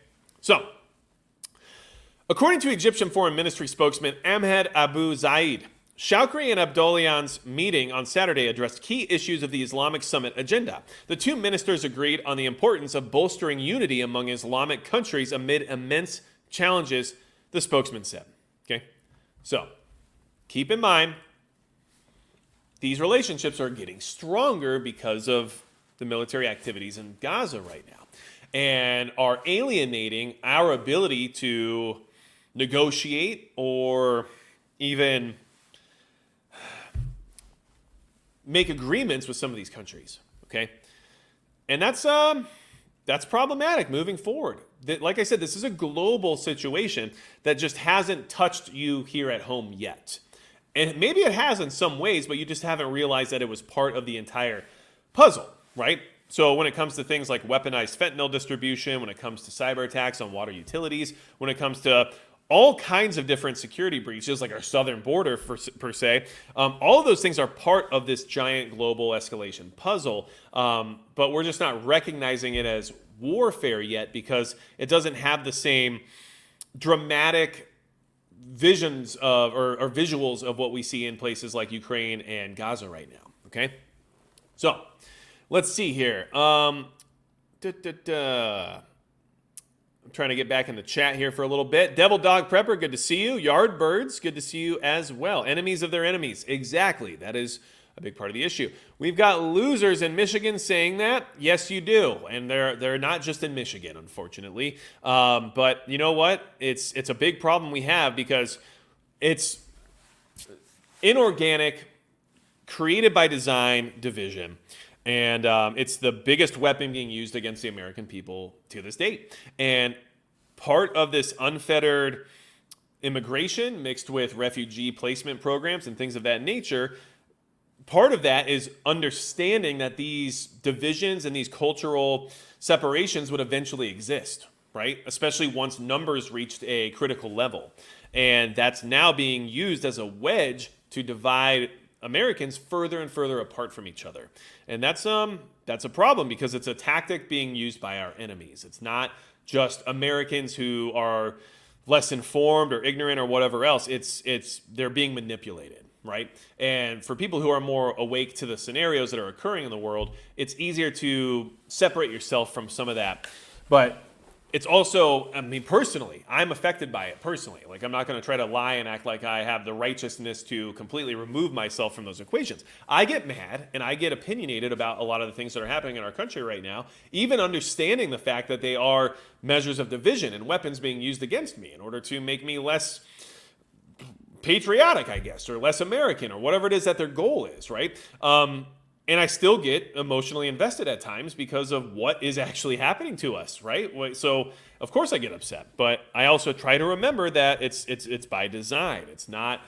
So, according to Egyptian Foreign Ministry spokesman Ahmed Abu Zaid, Shawkri and Abdollahian's meeting on Saturday addressed key issues of the Islamic Summit agenda. The two ministers agreed on the importance of bolstering unity among Islamic countries amid immense challenges, the spokesman said. Okay? So, keep in mind, these relationships are getting stronger because of the military activities in Gaza right now and are alienating our ability to negotiate or even make agreements with some of these countries, okay? And that's problematic moving forward. Like I said, this is a global situation that just hasn't touched you here at home yet. And maybe it has in some ways, but you just haven't realized that it was part of the entire puzzle, right? So when it comes to things like weaponized fentanyl distribution, when it comes to cyber attacks on water utilities, when it comes to all kinds of different security breaches, like our southern border, per se. All of those things are part of this giant global escalation puzzle, but we're just not recognizing it as warfare yet because it doesn't have the same dramatic visions of or visuals of what we see in places like Ukraine and Gaza right now. Okay, so let's see here. I'm trying to get back in the chat here for a little bit. Devil Dog Prepper, good to see you. Yardbirds, good to see you as well. Enemies of their enemies. Exactly. That is a big part of the issue. We've got losers in Michigan saying that. Yes, you do. And they're not just in Michigan, unfortunately. But you know what? It's a big problem we have because it's inorganic, created by design division. And it's the biggest weapon being used against the American people to this date. And part of this unfettered immigration mixed with refugee placement programs and things of that nature, part of that is understanding that these divisions and these cultural separations would eventually exist, right? Especially once numbers reached a critical level. And that's now being used as a wedge to divide Americans further and further apart from each other. And that's a problem because it's a tactic being used by our enemies. It's not just Americans who are less informed or ignorant or whatever else. They're being manipulated, right? And for people who are more awake to the scenarios that are occurring in the world, it's easier to separate yourself from some of that. But it's also, I mean, personally, I'm affected by it personally. Like, I'm not going to try to lie and act like I have the righteousness to completely remove myself from those equations. I get mad and I get opinionated about a lot of the things that are happening in our country right now, even understanding the fact that they are measures of division and weapons being used against me in order to make me less patriotic, I guess, or less American, or whatever it is that their goal is, right? And I still get emotionally invested at times because of what is actually happening to us, right? So of course I get upset, but I also try to remember that it's by design. It's not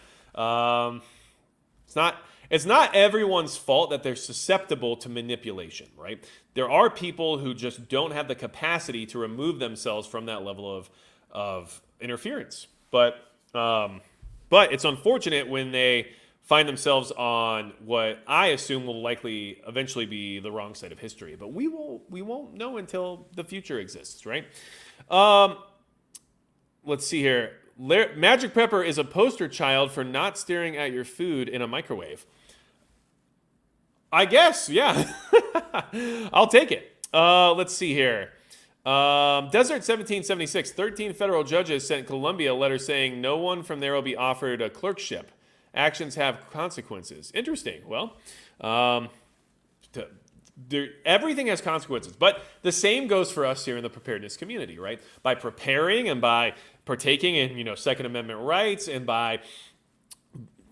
everyone's fault that they're susceptible to manipulation, right? There are people who just don't have the capacity to remove themselves from that level of interference. But it's unfortunate when they find themselves on what I assume will likely eventually be the wrong side of history. But we won't know until the future exists, right? Let's see here. Magic Pepper is a poster child for not staring at your food in a microwave. I guess, yeah. I'll take it. Let's see here. Desert 1776, 13 federal judges sent Colombia a letter saying no one from there will be offered a clerkship. Actions have consequences. Interesting. Well, everything has consequences. But the same goes for us here in the preparedness community, right? By preparing and by partaking in, Second Amendment rights and by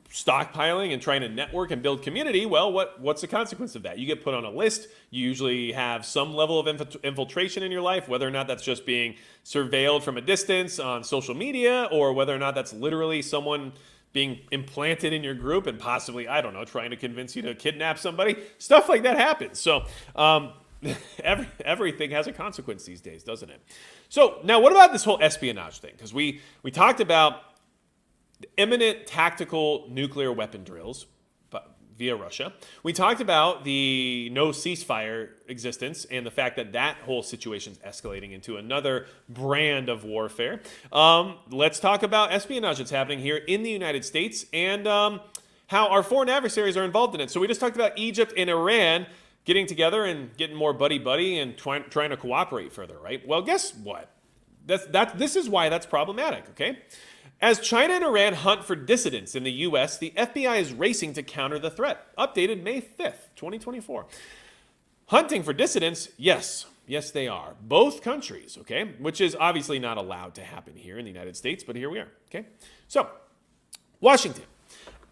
stockpiling and trying to network and build community, well, what's the consequence of that? You get put on a list. You usually have some level of infiltration in your life, whether or not that's just being surveilled from a distance on social media or whether or not that's literally someone being implanted in your group and possibly, I don't know, trying to convince you to kidnap somebody. Stuff like that happens. So everything has a consequence these days, doesn't it? So now what about this whole espionage thing? Because we talked about the imminent tactical nuclear weapon drills via Russia. We talked about the no ceasefire existence and the fact that whole situation is escalating into another brand of warfare. Let's talk about espionage that's happening here in the United States and how our foreign adversaries are involved in it. So we just talked about Egypt and Iran getting together and getting more buddy-buddy and trying to cooperate further, right? Well, guess what? This is why that's problematic, okay? As China and Iran hunt for dissidents in the U.S., the FBI is racing to counter the threat. Updated May 5th, 2024. Hunting for dissidents, yes, they are. Both countries, okay? Which is obviously not allowed to happen here in the United States, but here we are, okay? So, Washington.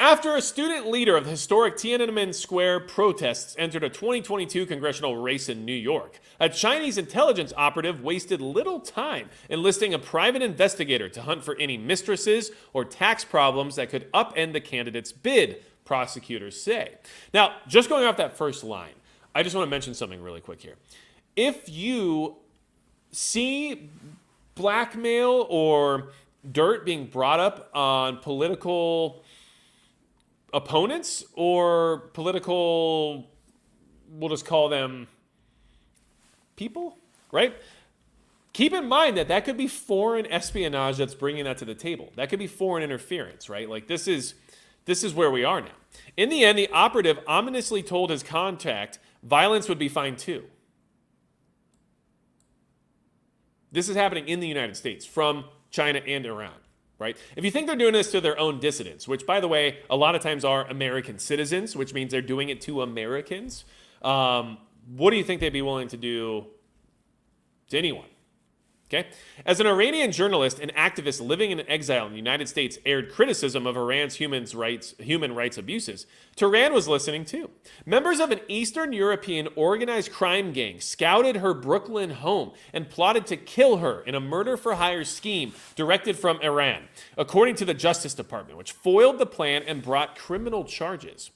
After a student leader of the historic Tiananmen Square protests entered a 2022 congressional race in New York, a Chinese intelligence operative wasted little time enlisting a private investigator to hunt for any mistresses or tax problems that could upend the candidate's bid, prosecutors say. Now, just going off that first line, I just want to mention something really quick here. If you see blackmail or dirt being brought up on political opponents or political, we'll just call them people, right? Keep in mind that could be foreign espionage that's bringing that to the table. That could be foreign interference, right? Like this is where we are now. In the end, the operative ominously told his contact violence would be fine too. This is happening in the United States from China and Iran, right? If you think they're doing this to their own dissidents, which, by the way, a lot of times are American citizens, which means they're doing it to Americans, what do you think they'd be willing to do to anyone? Okay. As an Iranian journalist and activist living in exile in the United States aired criticism of Iran's human rights abuses, Tehran was listening too. Members of an Eastern European organized crime gang scouted her Brooklyn home and plotted to kill her in a murder-for-hire scheme directed from Iran, according to the Justice Department, which foiled the plan and brought criminal charges.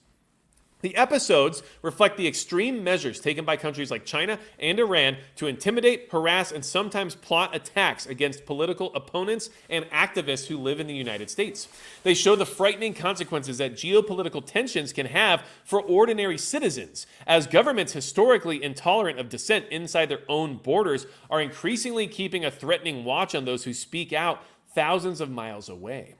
The episodes reflect the extreme measures taken by countries like China and Iran to intimidate, harass, and sometimes plot attacks against political opponents and activists who live in the United States. They show the frightening consequences that geopolitical tensions can have for ordinary citizens, as governments historically intolerant of dissent inside their own borders are increasingly keeping a threatening watch on those who speak out thousands of miles away.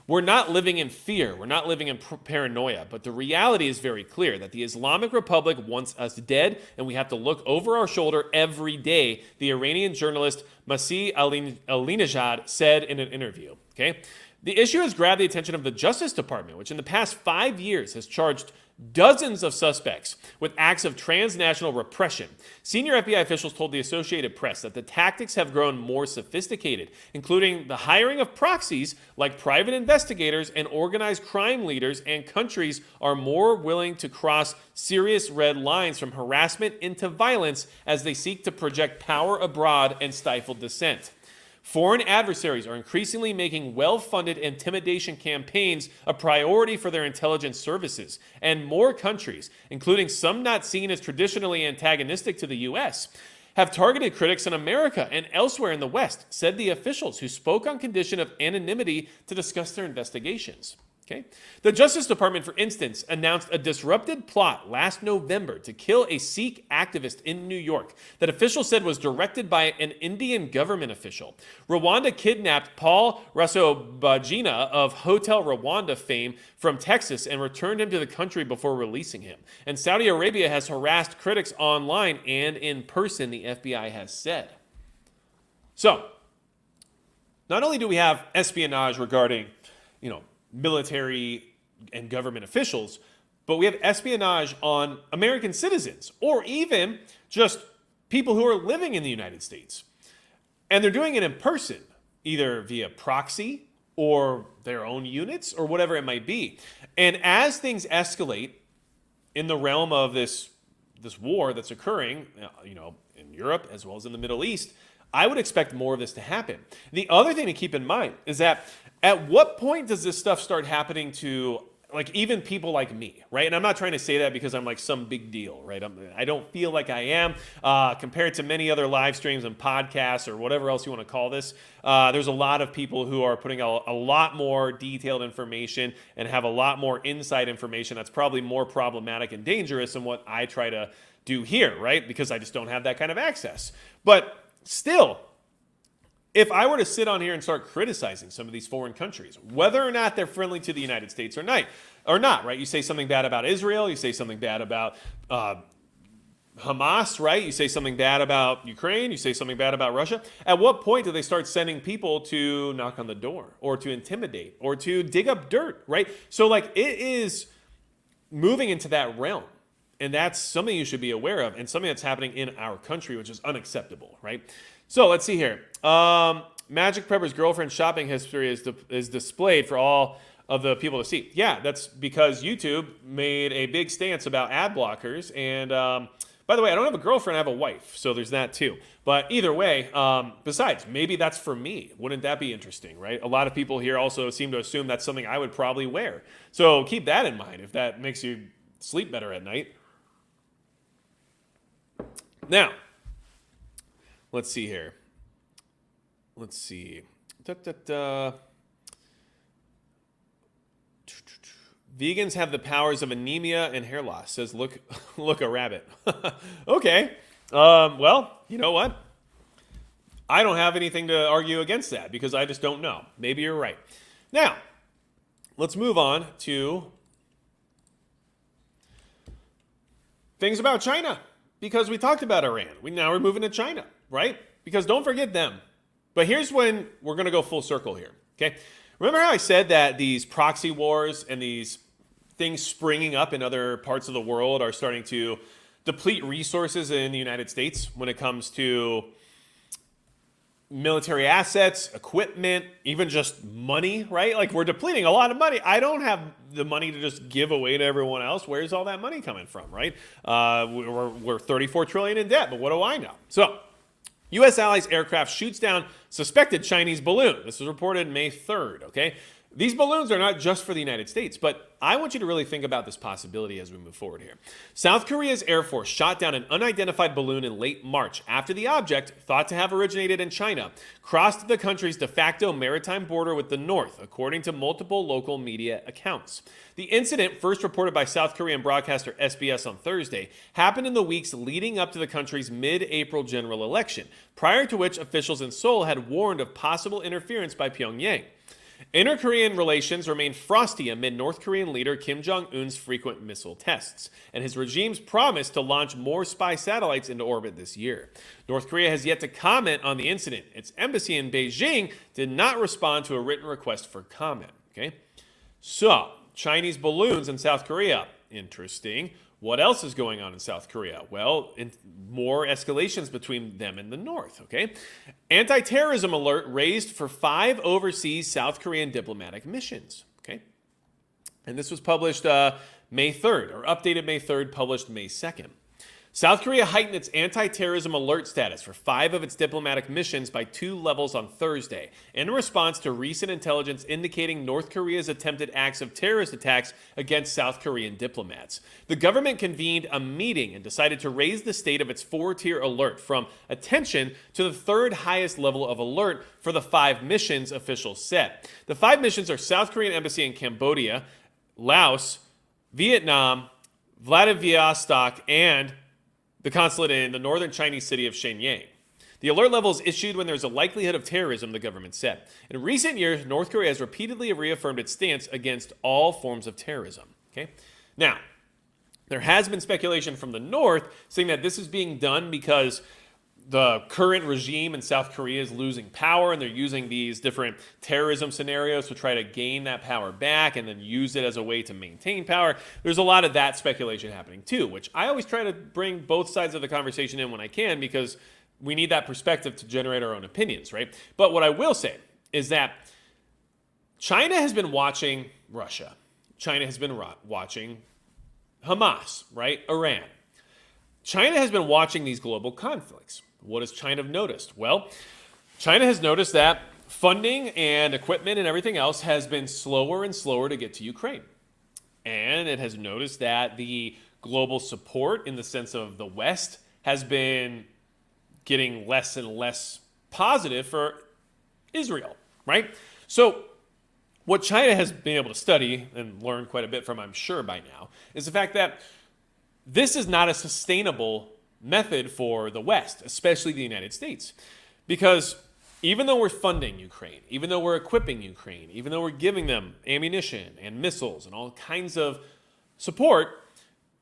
We're not living in fear. We're not living in paranoia. But the reality is very clear that the Islamic Republic wants us dead, and we have to look over our shoulder every day, the Iranian journalist Masih Alinejad said in an interview. Okay? The issue has grabbed the attention of the Justice Department, which in the past 5 years has charged dozens of suspects with acts of transnational repression. Senior FBI officials told the Associated Press that the tactics have grown more sophisticated, including the hiring of proxies like private investigators and organized crime leaders, and countries are more willing to cross serious red lines from harassment into violence as they seek to project power abroad and stifle dissent. Foreign adversaries are increasingly making well-funded intimidation campaigns a priority for their intelligence services, and more countries, including some not seen as traditionally antagonistic to the U.S., have targeted critics in America and elsewhere in the West, said the officials who spoke on condition of anonymity to discuss their investigations. Okay. The Justice Department, for instance, announced a disrupted plot last November to kill a Sikh activist in New York that officials said was directed by an Indian government official. Rwanda kidnapped Paul Rasobagina of Hotel Rwanda fame from Texas and returned him to the country before releasing him. And Saudi Arabia has harassed critics online and in person, the FBI has said. So, not only do we have espionage regarding, military and government officials, but we have espionage on American citizens or even just people who are living in the United States. And they're doing it in person, either via proxy or their own units or whatever it might be. And as things escalate in the realm of this war that's occurring, in Europe as well as in the Middle East, I would expect more of this to happen. The other thing to keep in mind is that at what point does this stuff start happening to even people like me, right? And I'm not trying to say that because I'm like some big deal, right? I don't feel like I am compared to many other live streams and podcasts or whatever else you want to call this. There's a lot of people who are putting a lot more detailed information and have a lot more inside information that's probably more problematic and dangerous than what I try to do here, right? Because I just don't have that kind of access. But still, if I were to sit on here and start criticizing some of these foreign countries, whether or not they're friendly to the United States or not, right? You say something bad about Israel, you say something bad about Hamas, right? You say something bad about Ukraine, you say something bad about Russia. At what point do they start sending people to knock on the door or to intimidate or to dig up dirt, right? So it is moving into that realm. And that's something you should be aware of and something that's happening in our country, which is unacceptable, right? So let's see here. Magic Prepper's girlfriend's shopping history is displayed for all of the people to see. Yeah, that's because YouTube made a big stance about ad blockers. And by the way, I don't have a girlfriend, I have a wife. So there's that too. But either way, besides, maybe that's for me. Wouldn't that be interesting, right? A lot of people here also seem to assume that's something I would probably wear. So keep that in mind if that makes you sleep better at night. Now, let's see here. Let's see. Vegans have the powers of anemia and hair loss, says look a rabbit. Okay. Well, you know what? I don't have anything to argue against that because I just don't know. Maybe you're right. Now, let's move on to things about China because we talked about Iran. Now we're moving to China, right? Because don't forget them. But here's when we're going to go full circle here, okay? Remember how I said that these proxy wars and these things springing up in other parts of the world are starting to deplete resources in the United States when it comes to military assets, equipment, even just money, right? Like we're depleting a lot of money. I don't have the money to just give away to everyone else. Where's all that money coming from, right? We're 34 trillion in debt, but what do I know? So U.S. allies aircraft shoots down suspected Chinese balloon. This was reported May 3rd, okay? These balloons are not just for the United States, but I want you to really think about this possibility as we move forward here. South Korea's Air Force shot down an unidentified balloon in late March after the object, thought to have originated in China, crossed the country's de facto maritime border with the North, according to multiple local media accounts. The incident, first reported by South Korean broadcaster SBS on Thursday, happened in the weeks leading up to the country's mid-April general election, prior to which officials in Seoul had warned of possible interference by Pyongyang. Inter-Korean relations remain frosty amid North Korean leader Kim Jong-un's frequent missile tests, and his regime's promise to launch more spy satellites into orbit this year. North Korea has yet to comment on the incident. Its embassy in Beijing did not respond to a written request for comment. Okay, so Chinese balloons in South Korea. Interesting. What else is going on in South Korea? Well, more escalations between them and the North, okay? Anti-terrorism alert raised for 5 overseas South Korean diplomatic missions, okay? And this was published May 3rd, or updated May 3rd, published May 2nd. South Korea heightened its anti-terrorism alert status for 5 of its diplomatic missions by 2 levels on Thursday, in response to recent intelligence indicating North Korea's attempted acts of terrorist attacks against South Korean diplomats. The government convened a meeting and decided to raise the state of its 4-tier alert from attention to the 3rd highest level of alert for the 5 missions, officials said. The 5 missions are South Korean embassy in Cambodia, Laos, Vietnam, Vladivostok, and the consulate in the northern Chinese city of Shenyang. The alert level is issued when there's a likelihood of terrorism, the government said. In recent years, North Korea has repeatedly reaffirmed its stance against all forms of terrorism. Okay? Now, there has been speculation from the North saying that this is being done because the current regime in South Korea is losing power and they're using these different terrorism scenarios to try to gain that power back and then use it as a way to maintain power. There's a lot of that speculation happening too, which I always try to bring both sides of the conversation in when I can because we need that perspective to generate our own opinions, right? But what I will say is that China has been watching Russia. China has been watching Hamas, right? Iran. China has been watching these global conflicts. What has China noticed? Well, China has noticed that funding and equipment and everything else has been slower and slower to get to Ukraine. And it has noticed that the global support in the sense of the West has been getting less and less positive for Israel, right? So what China has been able to study and learn quite a bit from, I'm sure by now, is the fact that this is not a sustainable method for the West, especially the United States. Because even though we're funding Ukraine, even though we're equipping Ukraine, even though we're giving them ammunition and missiles and all kinds of support,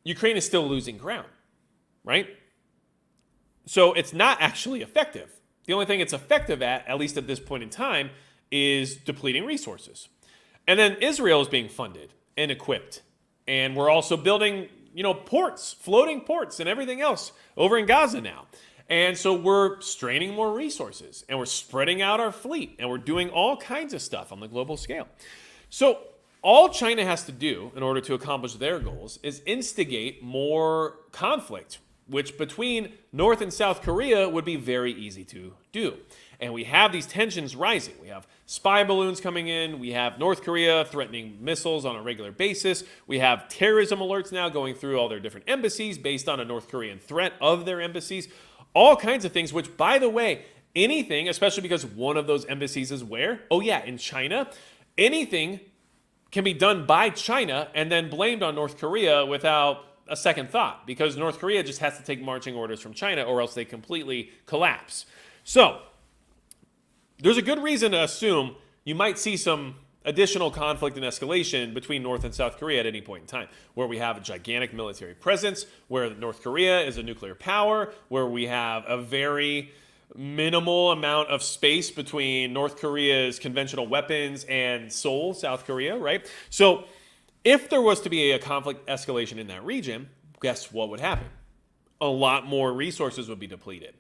Ukraine is still losing ground, right? So it's not actually effective. The only thing it's effective at least at this point in time, is depleting resources. And then Israel is being funded and equipped. And we're also building ports, floating ports and everything else over in Gaza now. And so we're straining more resources and we're spreading out our fleet and we're doing all kinds of stuff on the global scale. So all China has to do in order to accomplish their goals is instigate more conflict, which between North and South Korea would be very easy to do. And we have these tensions rising. We have spy balloons coming in. We have North Korea threatening missiles on a regular basis. We have terrorism alerts now going through all their different embassies based on a North Korean threat of their embassies. All kinds of things, which, by the way, anything, especially because one of those embassies is where? Oh yeah, in China. Anything can be done by China and then blamed on North Korea without a second thought, because North Korea just has to take marching orders from China or else they completely collapse. So there's a good reason to assume you might see some additional conflict and escalation between North and South Korea at any point in time, where we have a gigantic military presence, where North Korea is a nuclear power, where we have a very minimal amount of space between North Korea's conventional weapons and Seoul, South Korea, right? So if there was to be a conflict escalation in that region, guess what would happen? A lot more resources would be depleted.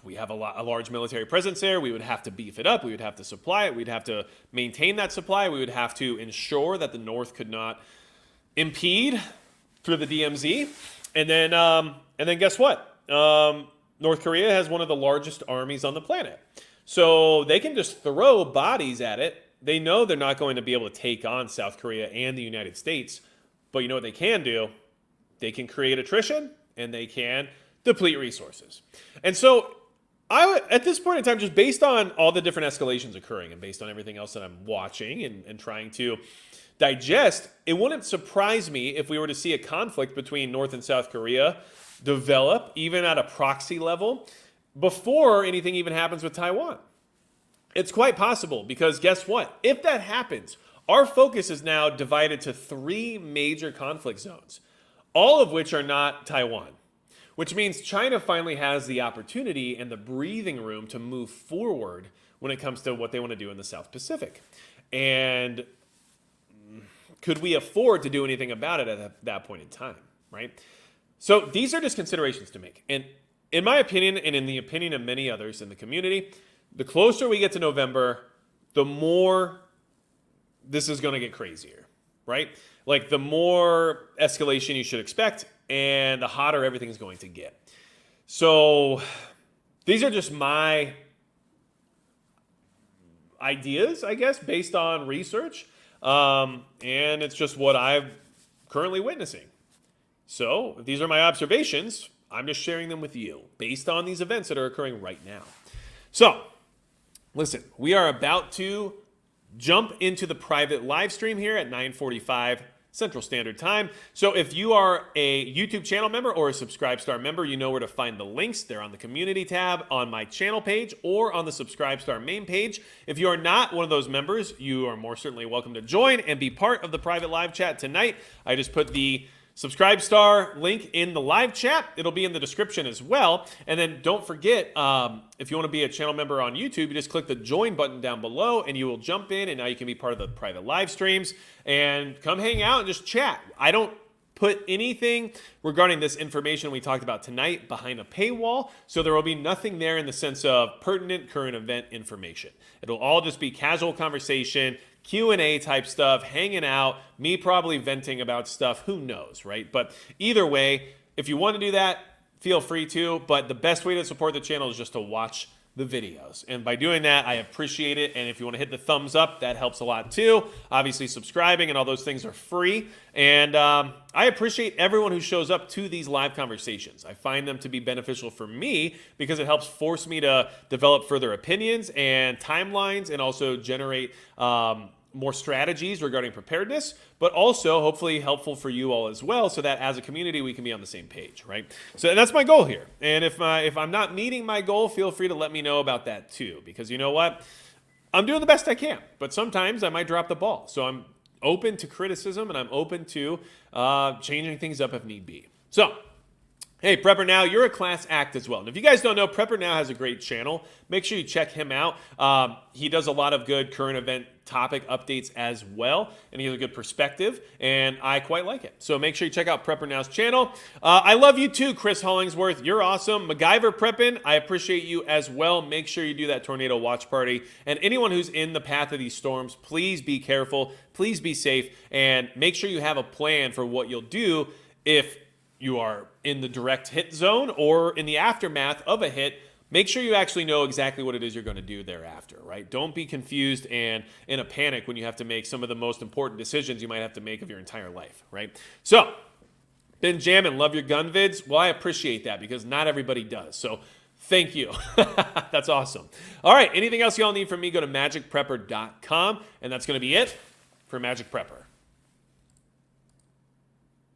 We have a large military presence there. We would have to beef it up. We would have to supply it. We'd have to maintain that supply. We would have to ensure that the North could not impede through the DMZ. And then guess what? North Korea has one of the largest armies on the planet. So they can just throw bodies at it. They know they're not going to be able to take on South Korea and the United States. But you know what they can do? They can create attrition and they can deplete resources. And so I would, at this point in time, just based on all the different escalations occurring and based on everything else that I'm watching and trying to digest, it wouldn't surprise me if we were to see a conflict between North and South Korea develop, even at a proxy level, before anything even happens with Taiwan. It's quite possible, because guess what? If that happens, our focus is now divided to 3 major conflict zones, all of which are not Taiwan. Which means China finally has the opportunity and the breathing room to move forward when it comes to what they want to do in the South Pacific. And could we afford to do anything about it at that point in time, right? So these are just considerations to make. And in my opinion, and in the opinion of many others in the community, the closer we get to November, the more this is going to get crazier, right? Like the more escalation you should expect, and the hotter everything's going to get. So these are just my ideas, I guess, based on research. And it's just what I'm currently witnessing. So if these are my observations, I'm just sharing them with you based on these events that are occurring right now. So listen, we are about to jump into the private live stream here at 9:45 Central Standard Time. So if you are a YouTube channel member or a Subscribestar member, you know where to find the links. They're on the community tab on my channel page or on the Subscribestar main page. If you are not one of those members, you are more certainly welcome to join and be part of the private live chat tonight. I just put the Subscribestar link in the live chat. It'll be in the description as well. And then don't forget, if you want to be a channel member on YouTube, you just click the join button down below and you will jump in, and now you can be part of the private live streams and come hang out and just chat. I don't put anything regarding this information we talked about tonight behind a paywall, so there will be nothing there in the sense of pertinent current event information. It'll all just be casual conversation, Q&A type stuff, hanging out, me probably venting about stuff, who knows, right? But either way, if you want to do that, feel free to, but the best way to support the channel is just to watch the videos. And by doing that, I appreciate it. And if you want to hit the thumbs up, that helps a lot too. Obviously, subscribing and all those things are free. And I appreciate everyone who shows up to these live conversations. I find them to be beneficial for me because it helps force me to develop further opinions and timelines, and also generate more strategies regarding preparedness, but also hopefully helpful for you all as well, so that as a community we can be on the same page, right? So that's my goal here. And if I'm not meeting my goal, feel free to let me know about that too, because you know what? I'm doing the best I can, but sometimes I might drop the ball. So I'm open to criticism, and I'm open to changing things up if need be. So, hey, Prepper Now, you're a class act as well. And if you guys don't know, Prepper Now has a great channel. Make sure you check him out. He does a lot of good current event topic updates as well, and he has a good perspective, and I quite like it. So make sure you check out Prepper Now's channel. I love you too, Chris Hollingsworth. You're awesome. MacGyver Preppin', I appreciate you as well. Make sure you do that tornado watch party. And anyone who's in the path of these storms, please be careful. Please be safe, and make sure you have a plan for what you'll do if you are in the direct hit zone or in the aftermath of a hit. Make sure you actually know exactly what it is you're going to do thereafter, right? Don't be confused and in a panic when you have to make some of the most important decisions you might have to make of your entire life, right? So, been jamming, love your gun vids. Well, I appreciate that because not everybody does. So Thank you. That's awesome. All right, anything else y'all need from me, go to magicprepper.com, and that's going to be it for Magic Prepper.